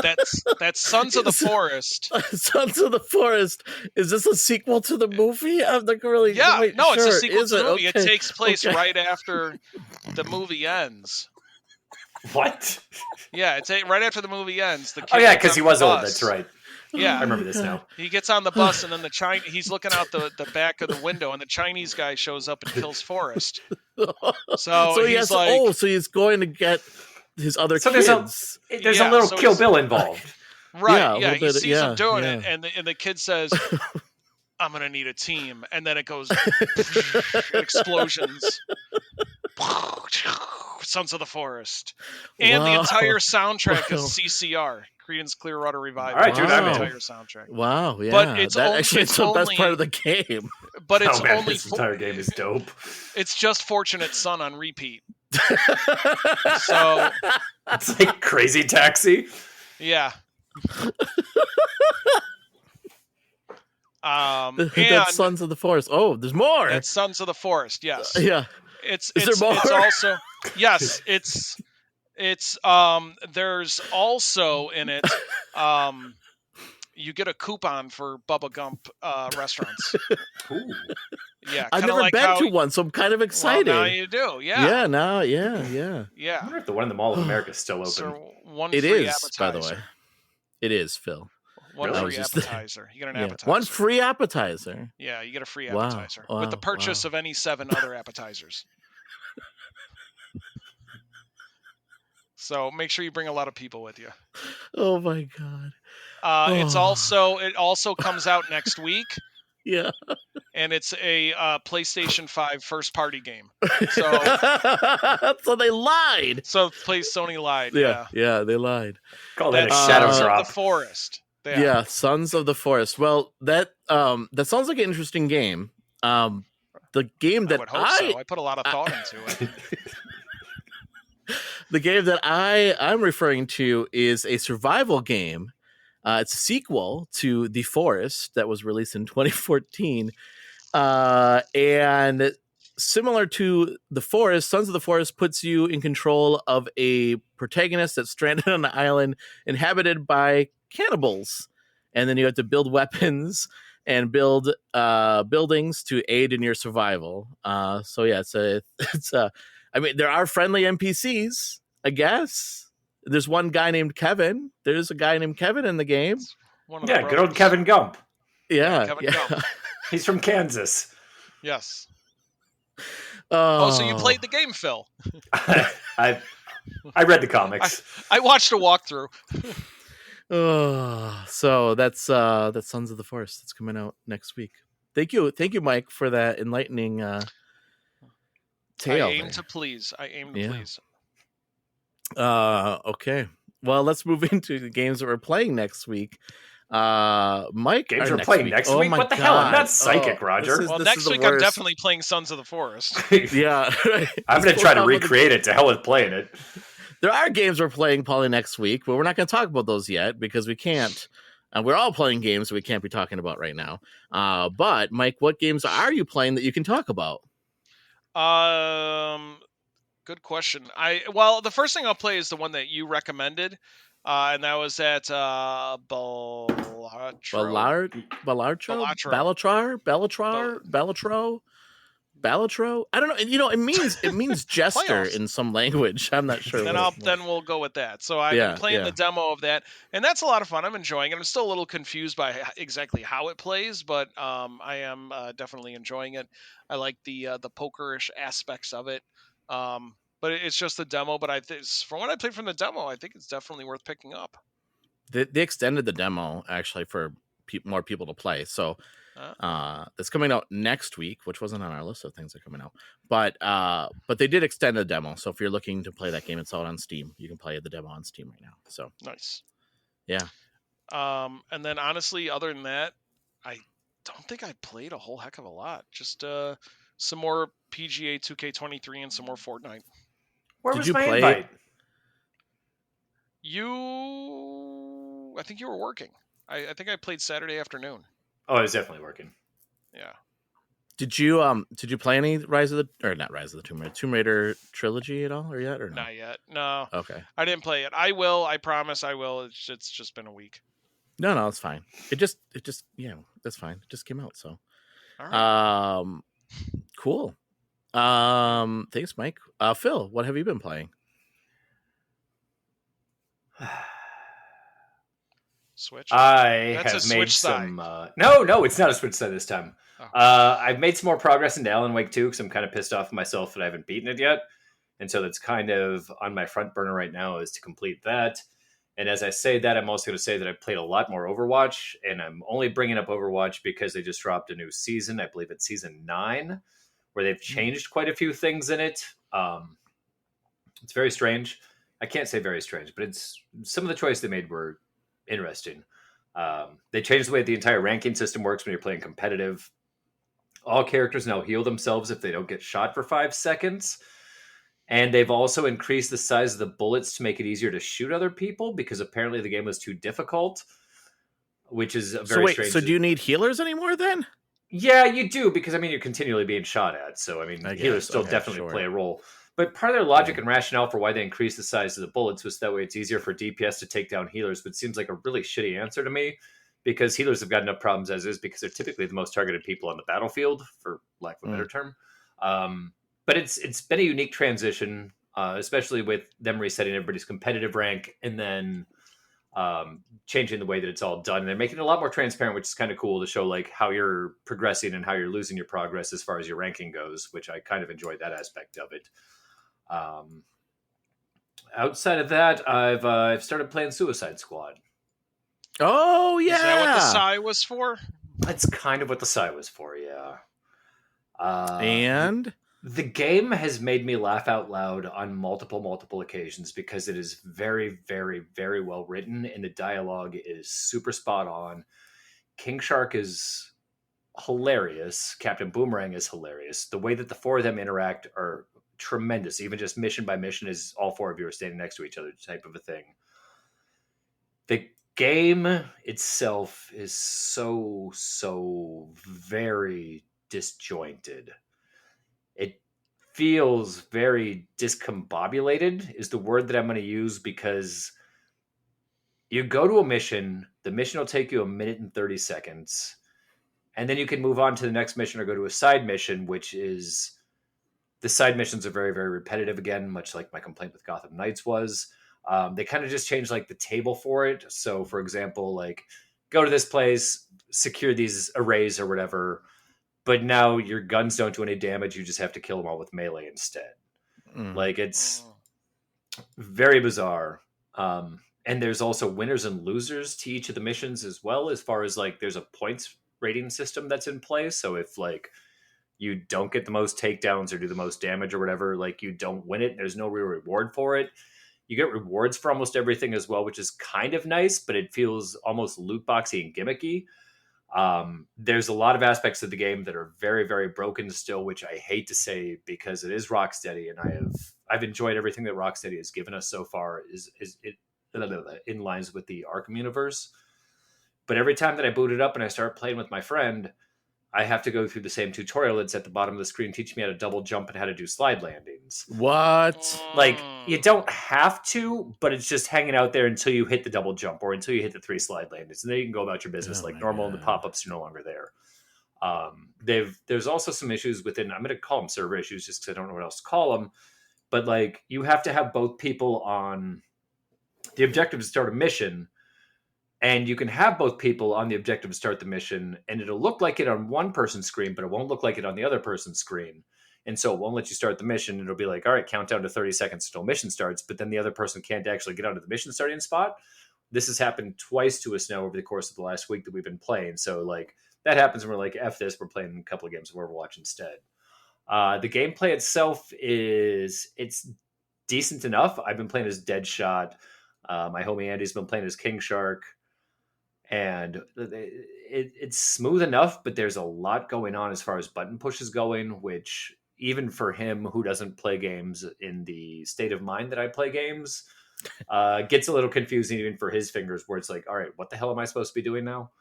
That's Sons of the Forest. Sons of the Forest. Is this a sequel to the movie? I'm like really. Yeah, no, it's a sequel to the movie. Okay. It takes place right after the movie ends. What? Yeah, it's right after the movie ends. Because he was old. That's right. Yeah, I remember this now. He gets on the bus, and then he's looking out the back of the window, and the Chinese guy shows up and kills Forrest. So he's so he's going to get his other kids. There's a little Kill Bill involved. Right, yeah, he sees him doing it, and the kid says, I'm going to need a team, and then it goes, explosions. Sons of the Forest. And the entire soundtrack is CCR. Creedence Clearwater Revival. All right, dude, I'm entire soundtrack. Wow, yeah. But it's the best part of the game. But it's only this entire game is dope. It's just Fortunate Son on repeat. So it's like Crazy Taxi. Yeah. That's Sons of the Forest. Oh, there's more. That's Sons of the Forest. Yes. Yeah. Is there more? It's also yes. It's there's also in it. You get a coupon for Bubba Gump restaurants. Ooh. Yeah, I've never been to one, so I'm kind of excited. Well, now you do, yeah. Yeah, now, yeah. I wonder if the one in the Mall of America is still open. So one it free is, appetizer. by the way. It is, Phil. One free appetizer. You get an appetizer. One free appetizer. Yeah, you get a free appetizer Wow, with the purchase of any 7 other appetizers. So make sure you bring a lot of people with you. Oh my God. It also comes out next week. Yeah. And it's a PlayStation 5 first party game. So they lied. So Sony lied. Yeah, they lied. Call that a shadow drop. Of the Forest. Yeah, Sons of the Forest. Well, that sounds like an interesting game. The game that I would hope so. I put a lot of thought into it. The game that I'm referring to is a survival game. It's a sequel to The Forest that was released in 2014. And similar to The Forest, Sons of the Forest puts you in control of a protagonist that's stranded on an island inhabited by cannibals. And then you have to build weapons and build buildings to aid in your survival. So yeah, I mean, there are friendly NPCs, I guess. There's one guy named Kevin. There's a guy named Kevin in the game. Yeah, good old Kevin Gump. Yeah. Kevin Gump. He's from Kansas. Yes. So you played the game, Phil? I read the comics. I watched a walkthrough. So that's Sons of the Forest. That's coming out next week. Thank you, Mike, for that enlightening tale. I aim to please. Okay. Well, let's move into the games that we're playing next week. Mike, games we're playing next week? What the hell? I'm not psychic, Roger. Next week I'm definitely playing Sons of the Forest. Yeah. I'm going to try to recreate it. To hell with playing it. There are games we're playing probably next week, but we're not going to talk about those yet because we can't. We're all playing games that we can't be talking about right now. But Mike, what games are you playing that you can talk about? Good question. The first thing I'll play is the one that you recommended, and that was at Ballatro. I don't know. It means jester in some language. I'm not sure. Then we'll go with that. So I've been playing the demo of that, and that's a lot of fun. I'm enjoying it. I'm still a little confused by exactly how it plays, but I am definitely enjoying it. I like the pokerish aspects of it. But it's just the demo. But from what I played from the demo, I think it's definitely worth picking up. They extended the demo actually for more people to play. So that's coming out next week, which wasn't on our list of things that are coming out. But they did extend the demo. So if you're looking to play that game, it's out on Steam. You can play the demo on Steam right now. So nice. Yeah. And then honestly, other than that, I don't think I played a whole heck of a lot. Just some more PGA 2K23 and some more Fortnite. Where was my invite? I think you were working. I think I played Saturday afternoon. Oh, I was definitely working. Yeah. Did you play any Tomb Raider trilogy at all or yet or no? Not yet. No. Okay. I didn't play it. I will. I promise I will. It's just been a week. No, it's fine. It just that's fine. It just came out, so. All right. Cool. Thanks, Mike. Phil, what have you been playing? Switch. That's have made some. No, it's not a Switch side this time. Oh. I've made some more progress into Alan Wake 2 because I'm kind of pissed off at myself that I haven't beaten it yet, and so that's kind of on my front burner right now is to complete that. And as I say that, I'm also going to say that I've played a lot more Overwatch, and I'm only bringing up Overwatch because they just dropped a new season. I believe it's season 9, where they've changed quite a few things in it. It's very strange. I can't say very strange, but it's some of the choices they made were interesting. They changed the way the entire ranking system works when you're playing competitive. All characters now heal themselves if they don't get shot for 5 seconds. And they've also increased the size of the bullets to make it easier to shoot other people because apparently the game was too difficult, which is a very strange. So do you need healers anymore then? Yeah, you do, because you're continually being shot at. So healers still definitely play a role. But part of their logic and rationale for why they increased the size of the bullets was that way it's easier for DPS to take down healers, which seems like a really shitty answer to me, because healers have got enough problems as is because they're typically the most targeted people on the battlefield, for lack of a better term. But it's been a unique transition, especially with them resetting everybody's competitive rank and then changing the way that it's all done. And they're making it a lot more transparent, which is kind of cool to show how you're progressing and how you're losing your progress as far as your ranking goes, which I kind of enjoyed that aspect of it. Outside of that, I've started playing Suicide Squad. Oh yeah, is that what the Psy was for? That's kind of what the Psy was for, yeah. And the game has made me laugh out loud on multiple occasions because it is very, very, very well written and the dialogue is super spot on. King Shark is hilarious. Captain Boomerang is hilarious. The way that the four of them interact are tremendous. Even just mission by mission is all four of you are standing next to each other type of a thing. The game itself is so very disjointed. It feels very discombobulated is the word that I'm going to use, because you go to a mission, the mission will take you 1 minute and 30 seconds, and then you can move on to the next mission or go to a side mission, which is the side missions are very, very repetitive again, much like my complaint with Gotham Knights was. They kind of just changed the table for it. So for example, go to this place, secure these arrays or whatever, but now your guns don't do any damage. You just have to kill them all with melee instead. It's very bizarre. And there's also winners and losers to each of the missions as well, as far as there's a points rating system that's in place. So if you don't get the most takedowns or do the most damage or whatever, you don't win it, there's no real reward for it. You get rewards for almost everything as well, which is kind of nice, but it feels almost loot boxy and gimmicky. There's a lot of aspects of the game that are very, very broken still, which I hate to say because it is Rocksteady, and I've enjoyed everything that Rocksteady has given us so far. Is it in lines with the Arkham universe? But every time that I boot it up and I start playing with my friend, I have to go through the same tutorial that's at the bottom of the screen, teaching me how to double jump and how to do slide landings. missions. What? Like, you don't have to, but it's just hanging out there until you hit the double jump or until you hit the 3 slide landings, and then you can go about your business like normal, and the pop-ups are no longer there. There's also some issues within, I'm going to call them server issues just because I don't know what else to call them, but like, you have to have both people on the objective to start a mission, and you can have both people on the objective to start the mission, and it'll look like it on one person's screen, but it won't look like it on the other person's screen. And so it won't let you start the mission. It'll be like, all right, count down to 30 seconds until mission starts, but then the other person can't actually get out of the mission starting spot. This has happened twice to us now over the course of the last week that we've been playing. So like, that happens and we're like, F this, we're playing a couple of games of Overwatch instead. The gameplay itself it's decent enough. I've been playing as Deadshot. My homie Andy's been playing as King Shark. And it's smooth enough, but there's a lot going on as far as button pushes going, which even for him who doesn't play games in the state of mind that I play games, gets a little confusing even for his fingers, where it's like, all right, what the hell am I supposed to be doing now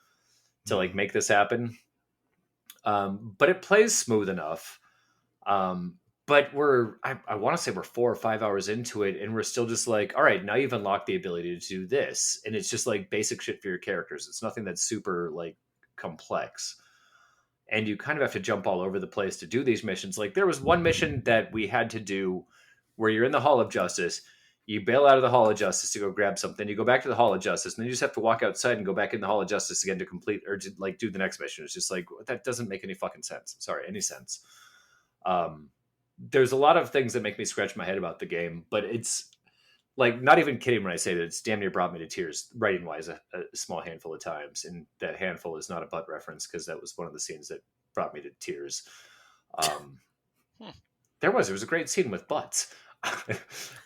to like make this happen? But it plays smooth enough. But I want to say we're 4 or 5 hours into it, and we're still just like, all right, now you've unlocked the ability to do this. And it's just like basic shit for your characters. It's nothing that's super like complex. And you kind of have to jump all over the place to do these missions. Like, there was one mission that we had to do where you're in the Hall of Justice. You bail out of the Hall of Justice to go grab something. You go back to the Hall of Justice, and then you just have to walk outside and go back in the Hall of Justice again to complete or to like do the next mission. It's just like, that doesn't make any fucking sense. Sorry, any sense. There's a lot of things that make me scratch my head about the game, but it's like, not even kidding when I say that it's damn near brought me to tears, writing wise, a small handful of times. And that handful is not a butt reference, because that was one of the scenes that brought me to tears. There was a great scene with butts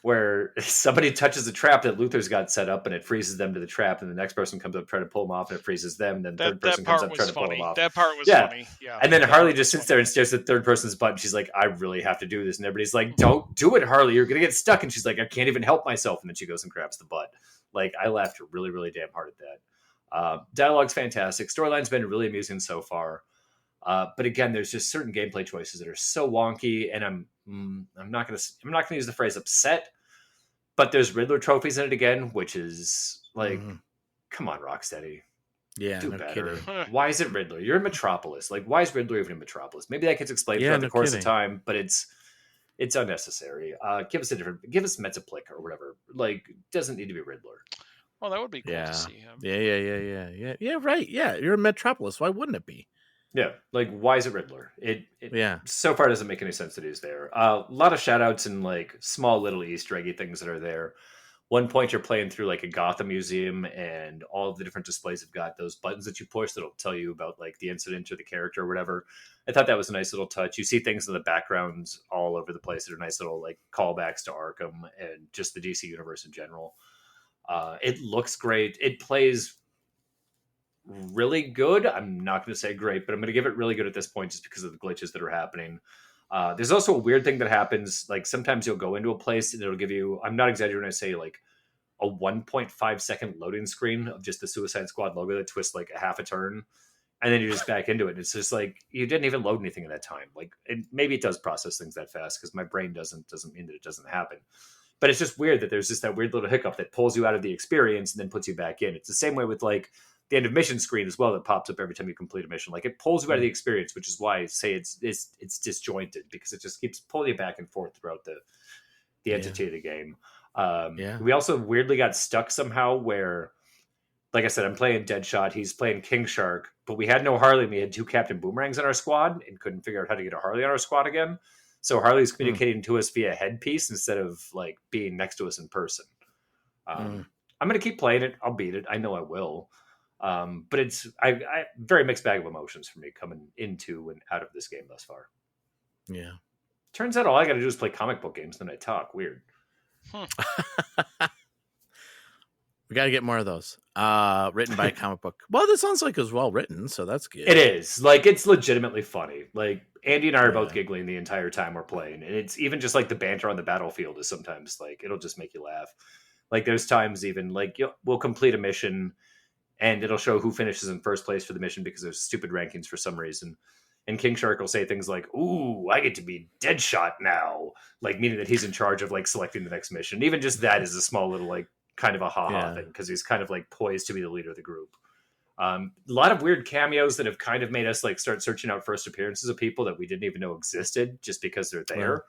where somebody touches a trap that Luther's got set up, and it freezes them to the trap, and the next person comes up trying to pull them off, and it freezes them, and then third person comes up trying to pull them off. That part was funny. Yeah. And then Harley just sits there and stares at the third person's butt, and she's like, I really have to do this. And everybody's like, don't do it, Harley, you're gonna get stuck. And she's like, I can't even help myself. And then she goes and grabs the butt. Like, I laughed really, really damn hard at that. Dialogue's fantastic. Storyline's been really amusing so far. But again, there's just certain gameplay choices that are so wonky, and I'm not gonna use the phrase upset, but there's Riddler trophies in it again, which is like, come on, Rocksteady, do better. Why is it Riddler? You're in Metropolis. Like, why is Riddler even in Metropolis? Maybe that gets explained throughout the course of time, but it's unnecessary. Give us Metaplick or whatever. Like, doesn't need to be Riddler. Well, that would be cool to see him. Yeah, right. Yeah, you're in Metropolis. Why wouldn't it be? Yeah, like, why is it Riddler? It so far doesn't make any sense that he's there. A lot of shout outs and like small little Easter eggy things that are there. One point you're playing through like a Gotham museum, and all of the different displays have got those buttons that you push that'll tell you about like the incident or the character or whatever. I thought that was a nice little touch. You see things in the background all over the place that are nice little like callbacks to Arkham and just the DC universe in general. It looks great. It plays really good. I'm not going to say great, but I'm going to give it really good at this point just because of the glitches that are happening. There's also a weird thing that happens. Like, sometimes you'll go into a place and it'll give you, I'm not exaggerating when I say like a 1.5 second loading screen of just the Suicide Squad logo that twists like a half a turn. And then you're just back into it. And it's just like, you didn't even load anything in that time. Like, maybe it does process things that fast, because my brain doesn't mean that it doesn't happen. But it's just weird that there's just that weird little hiccup that pulls you out of the experience and then puts you back in. It's the same way with like the end of mission screen as well, that pops up every time you complete a mission. Like, it pulls you out of the experience, which is why I say it's disjointed, because it just keeps pulling you back and forth throughout the entity of the game. We also weirdly got stuck somehow where, like I said, I'm playing Deadshot, he's playing King Shark, but we had no Harley, and we had 2 Captain Boomerangs in our squad and couldn't figure out how to get a Harley on our squad again. So Harley's communicating to us via headpiece instead of like being next to us in person. I'm going to keep playing it. I'll beat it. I know I will. But it's I very mixed bag of emotions for me coming into and out of this game thus far. Yeah. Turns out all I got to do is play comic book games, then I talk. Weird. We got to get more of those. Written by a comic book. Well, this sounds like it was well written, so that's good. It is. Like, it's legitimately funny. Like, Andy and I are both giggling the entire time we're playing. And it's even just like the banter on the battlefield is sometimes like, it'll just make you laugh. Like, there's times even like we'll complete a mission and it'll show who finishes in first place for the mission, because there's stupid rankings for some reason. And King Shark will say things like, "Ooh, I get to be Deadshot now," like meaning that he's in charge of like selecting the next mission. Even just that is a small little like kind of a ha-ha thing because he's kind of like poised to be the leader of the group. A lot of weird cameos that have kind of made us like start searching out first appearances of people that we didn't even know existed just because they're there,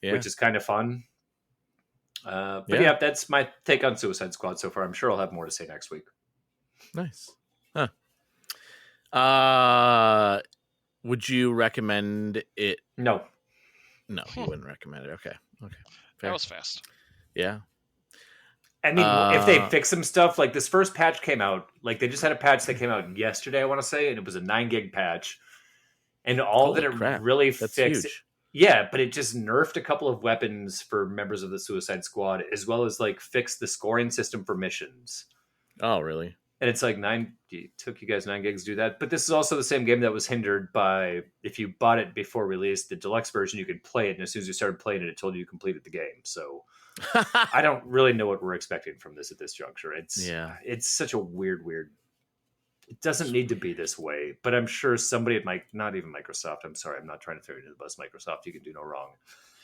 which is kind of fun. But yeah, that's my take on Suicide Squad so far. I'm sure I'll have more to say next week. Nice. Would you recommend it? No, you wouldn't recommend it. Okay. Fair. That was fast. Yeah. I mean, if they fix some stuff, like this first patch came out, like they just had a patch that came out yesterday, I want to say, and it was a 9 gig patch, and all that it really fixed. Huge. Yeah, but it just nerfed a couple of weapons for members of the Suicide Squad, as well as like fixed the scoring system for missions. Oh, really? And it's like it took you guys 9 gigs to do that. But this is also the same game that was hindered by, if you bought it before release, the deluxe version, you could play it. And as soon as you started playing it, it told you completed the game. So I don't really know what we're expecting from this at this juncture. It's such a weird, it doesn't need to be this way, but I'm sure somebody at not even Microsoft. I'm sorry. I'm not trying to throw you into the bus. Microsoft, you can do no wrong.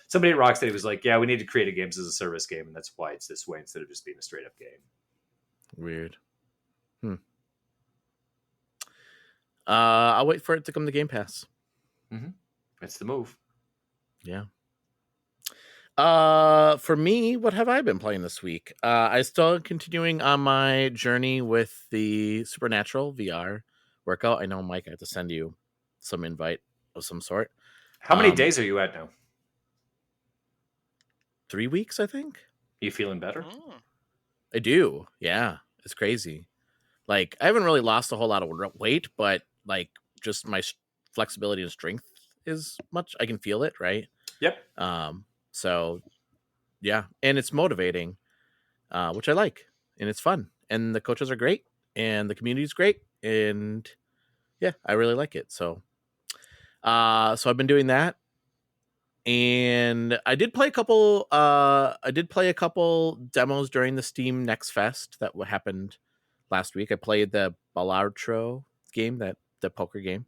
Somebody at Rocksteady was like, yeah, we need to create a games as a service game. And that's why it's this way instead of just being a straight up game. Weird. I'll wait for it to come to Game Pass. It's the move. Yeah. For me, what have I been playing this week? I still continuing on my journey with the Supernatural VR workout. I know, Mike, I have to send you some invite of some sort. How many days are you at now? 3 weeks, I think. You feeling better? I do. Yeah. It's crazy. Like, I haven't really lost a whole lot of weight, but like just my flexibility and strength is much. I can feel it, right? Yep. So yeah, and it's motivating, which I like, and it's fun, and the coaches are great, and the community is great, and yeah, I really like it. So I've been doing that, and I did play a couple demos during the Steam Next Fest that happened last week. I played the Ballartro game, the poker game.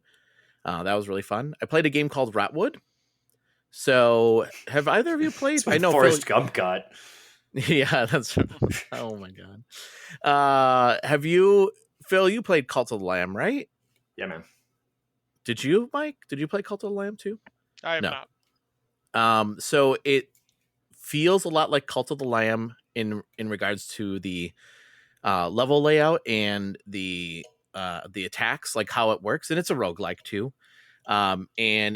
That was really fun. I played a game called Ratwood. So, have either of you played? I know Forrest Gump got. Yeah, that's. Oh my god. Have you, Phil? You played Cult of the Lamb, right? Yeah, man. Did you, Mike? Did you play Cult of the Lamb too? I have not. So it feels a lot like Cult of the Lamb in regards to the level layout and the attacks, like how it works, and it's a roguelike too. And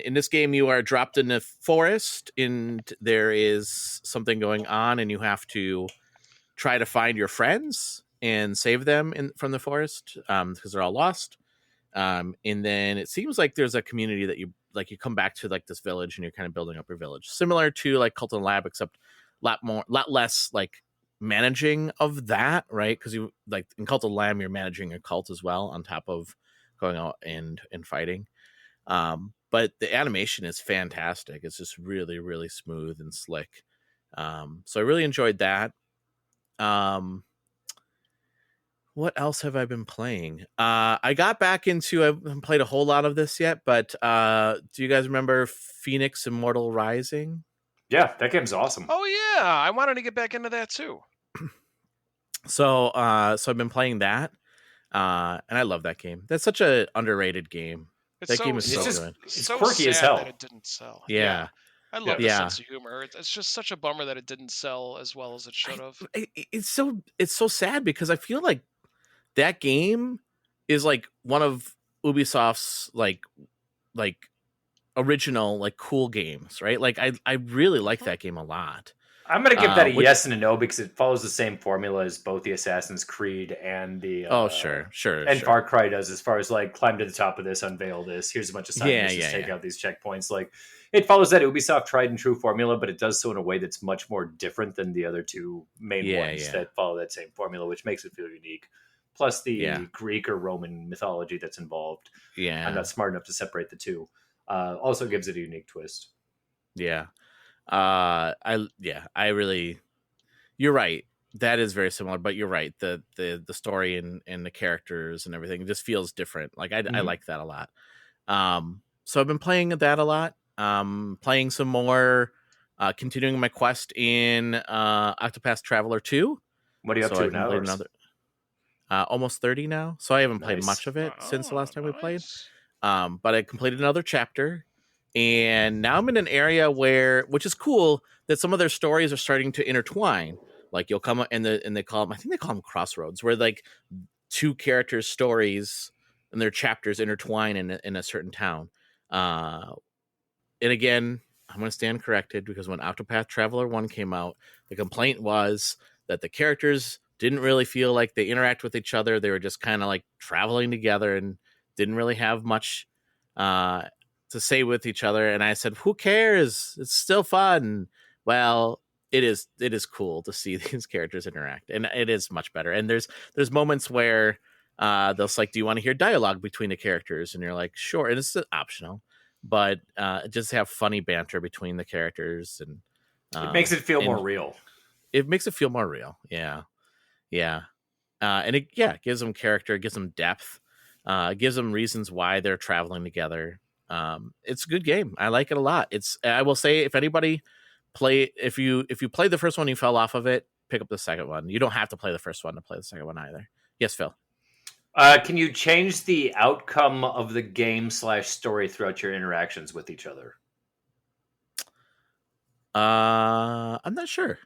in this game, you are dropped in a forest, and there is something going on, and you have to try to find your friends and save them from the forest because they're all lost. And then it seems like there's a community that you come back to, like this village, and you're kind of building up your village, similar to like Cult of the Lab, except a lot less like managing of that, right? Because you like in Cult of the Lamb, you're managing a cult as well on top of going out and fighting. But the animation is fantastic. It's just really, really smooth and slick. So I really enjoyed that. What else have I been playing? I got back into, I haven't played a whole lot of this yet, but do you guys remember Phoenix Immortal Rising? Yeah, that game's awesome. Oh yeah, I wanted to get back into that too. So I've been playing that, and I love that game. That's such an underrated game. That game is so good. It's so quirky sad as hell. that it didn't sell. Yeah. I love the sense of humor. It's just such a bummer that it didn't sell as well as it should have. It's so sad because I feel like that game is like one of Ubisoft's like original like cool games, right? Like I really like that game a lot. I'm going to give that a yes and a no because it follows the same formula as both the Assassin's Creed and the sure. Far Cry does, as far as like climb to the top of this, unveil this. Here's a bunch of side missions, take out these checkpoints. Like it follows that Ubisoft tried and true formula, but it does so in a way that's much more different than the other two main ones that follow that same formula, which makes it feel unique. Plus the Greek or Roman mythology that's involved. Yeah, I'm not smart enough to separate the two. Also gives it a unique twist. Yeah. I really, you're right. That is very similar, but you're right. The story and the characters and everything just feels different. Like I like that a lot. So I've been playing that a lot. Playing some more, continuing my quest in Octopath Traveler 2. What are you up to now? Almost 30 now. So I haven't played Nice. much of it since the last time we played. But I completed another chapter. And now I'm in an area which is cool, that some of their stories are starting to intertwine. Like you'll come and they call them, I think they call them crossroads, where like two characters' stories and their chapters intertwine in a certain town. And again, I'm going to stand corrected, because when Octopath Traveler 1 came out, the complaint was that the characters didn't really feel like they interact with each other. They were just kind of like traveling together and didn't really have much to say with each other. And I said, who cares? It's still fun. Well, it is cool to see these characters interact, and it is much better. And there's moments where they'll like, do you want to hear dialogue between the characters? And you're like, sure. And it's optional, but just have funny banter between the characters, and it makes it feel more real. It makes it feel more real. Yeah. And it gives them character, it gives them depth, gives them reasons why they're traveling together. It's a good game. I like it a lot. I will say, if anybody if you played the first one, you fell off of it, pick up the second one. You don't have to play the first one to play the second one either. Yes, Phil. Can you change the outcome of the game / story throughout your interactions with each other? I'm not sure.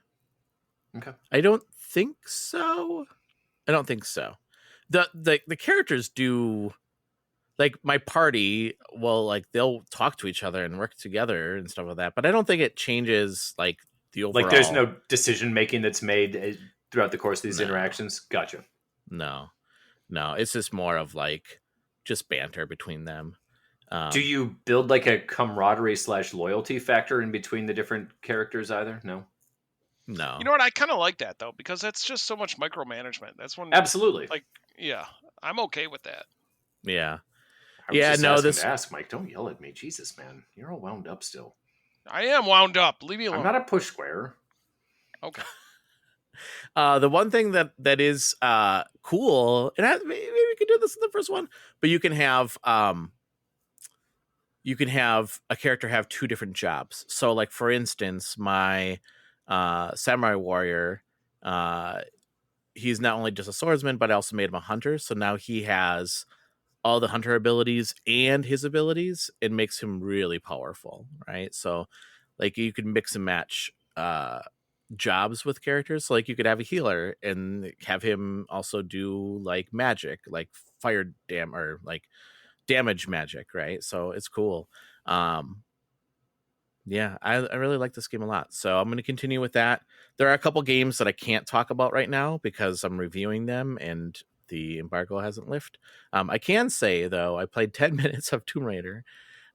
Okay. I don't think so. The characters do, like my party, well, like they'll talk to each other and work together and stuff like that, but I don't think it changes like the overall. Like there's no decision making that's made throughout the course of these interactions. Gotcha. No, it's just more of like just banter between them. Do you build like a camaraderie / loyalty factor in between the different characters either? No. You know what? I kind of like that though, because that's just so much micromanagement. That's when absolutely. Like, yeah, I'm okay with that. Yeah. To ask Mike. Don't yell at me, Jesus, man. You're all wound up still. I am wound up. Leave me alone. I'm not a push square. Okay. The one thing that is cool, and maybe we could do this in the first one, but you can have a character have two different jobs. So, like for instance, my samurai warrior, he's not only just a swordsman, but I also made him a hunter. So now he has all the hunter abilities and his abilities. It makes him really powerful, right? So like you can mix and match jobs with characters. So like you could have a healer and have him also do like magic, like fire or like damage magic, right? So it's cool. Yeah, I really like this game a lot. So I'm going to continue with that. There are a couple games that I can't talk about right now because I'm reviewing them and the embargo hasn't lifted. I can say, though, I played 10 minutes of Tomb Raider.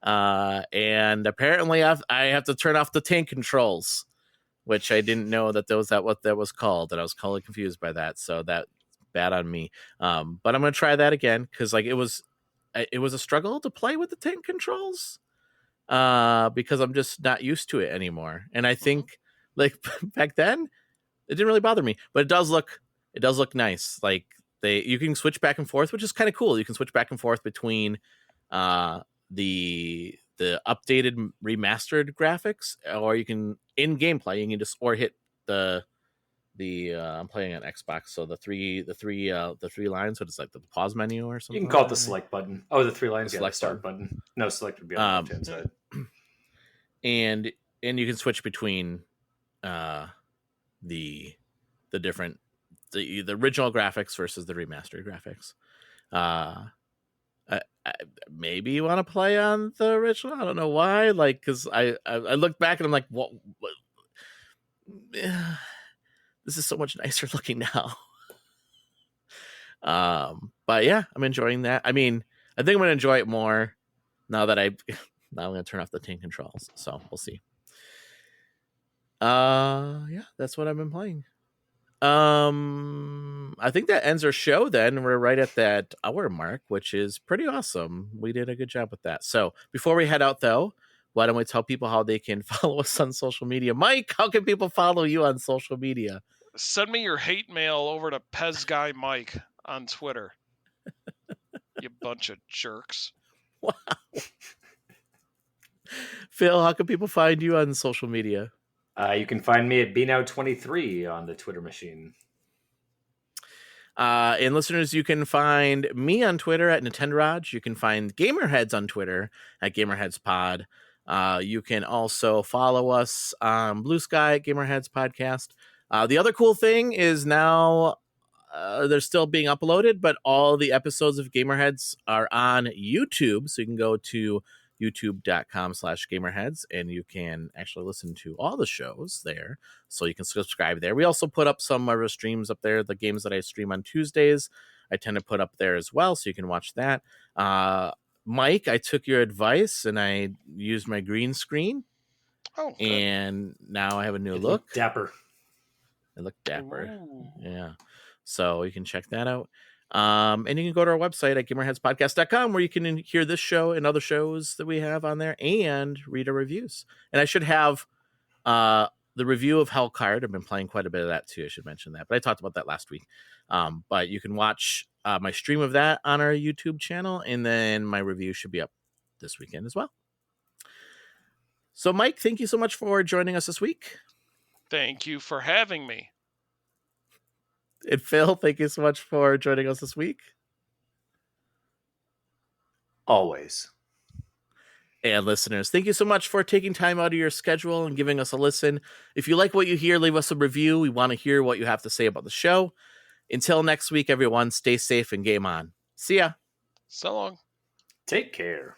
And apparently I have to turn off the tank controls, which I didn't know that what that was called. And I was totally confused by that. So that's bad on me. But I'm going to try that again because like it was a struggle to play with the tank controls. Because I'm just not used to it anymore. And I think like back then it didn't really bother me, but it does look nice. Like you can switch back and forth, which is kind of cool. You can switch back and forth between the updated remastered graphics, or you can in gameplay, you can just hit the I'm playing on Xbox, so the three lines, so it's like the pause menu or something. You can call it the select button. Oh, the 3 lines, the start button. No, select would be on the left-hand side. And you can switch between the different the original graphics versus the remastered graphics. Maybe you want to play on the original. I don't know why. Like, because I looked back and I'm like, what? This is so much nicer looking now. But yeah, I'm enjoying that. I mean, I think I'm gonna enjoy it more now that I'm gonna turn off the tank controls. So we'll see. Yeah, that's what I've been playing. I think that ends our show then. We're right at that hour mark, which is pretty awesome. We did a good job with that. So before we head out though, why don't we tell people how they can follow us on social media? Mike, how can people follow you on social media? Send me your hate mail over to Pez Guy Mike on Twitter. You bunch of jerks. Wow. Phil, how can people find you on social media? You can find me at bnow23 on the Twitter machine. And listeners, you can find me on Twitter at NintendoRaj. You can find Gamerheads on Twitter at Gamerheads Pod. You can also follow us on Blue Sky at Gamerheads Podcast. The other cool thing is now they're still being uploaded, but all the episodes of Gamerheads are on YouTube. So you can go to youtube.com/gamerheads and you can actually listen to all the shows there. So you can subscribe there. We also put up some of our streams up there. The games that I stream on Tuesdays, I tend to put up there as well. So you can watch that. Mike, I took your advice and I used my green screen. Oh, good. And now I have a new look. Dapper. It looked dapper. Ooh. Yeah. So you can check that out. And you can go to our website at gamerheadspodcast.com where you can hear this show and other shows that we have on there and read our reviews. And I should have the review of Hellcard. I've been playing quite a bit of that too. I should mention that. But I talked about that last week. But you can watch my stream of that on our YouTube channel. And then my review should be up this weekend as well. So, Mike, thank you so much for joining us this week. Thank you for having me. And Phil, thank you so much for joining us this week. Always. And listeners, thank you so much for taking time out of your schedule and giving us a listen. If you like what you hear, leave us a review. We want to hear what you have to say about the show. Until next week, everyone, stay safe and game on. See ya. So long. Take care.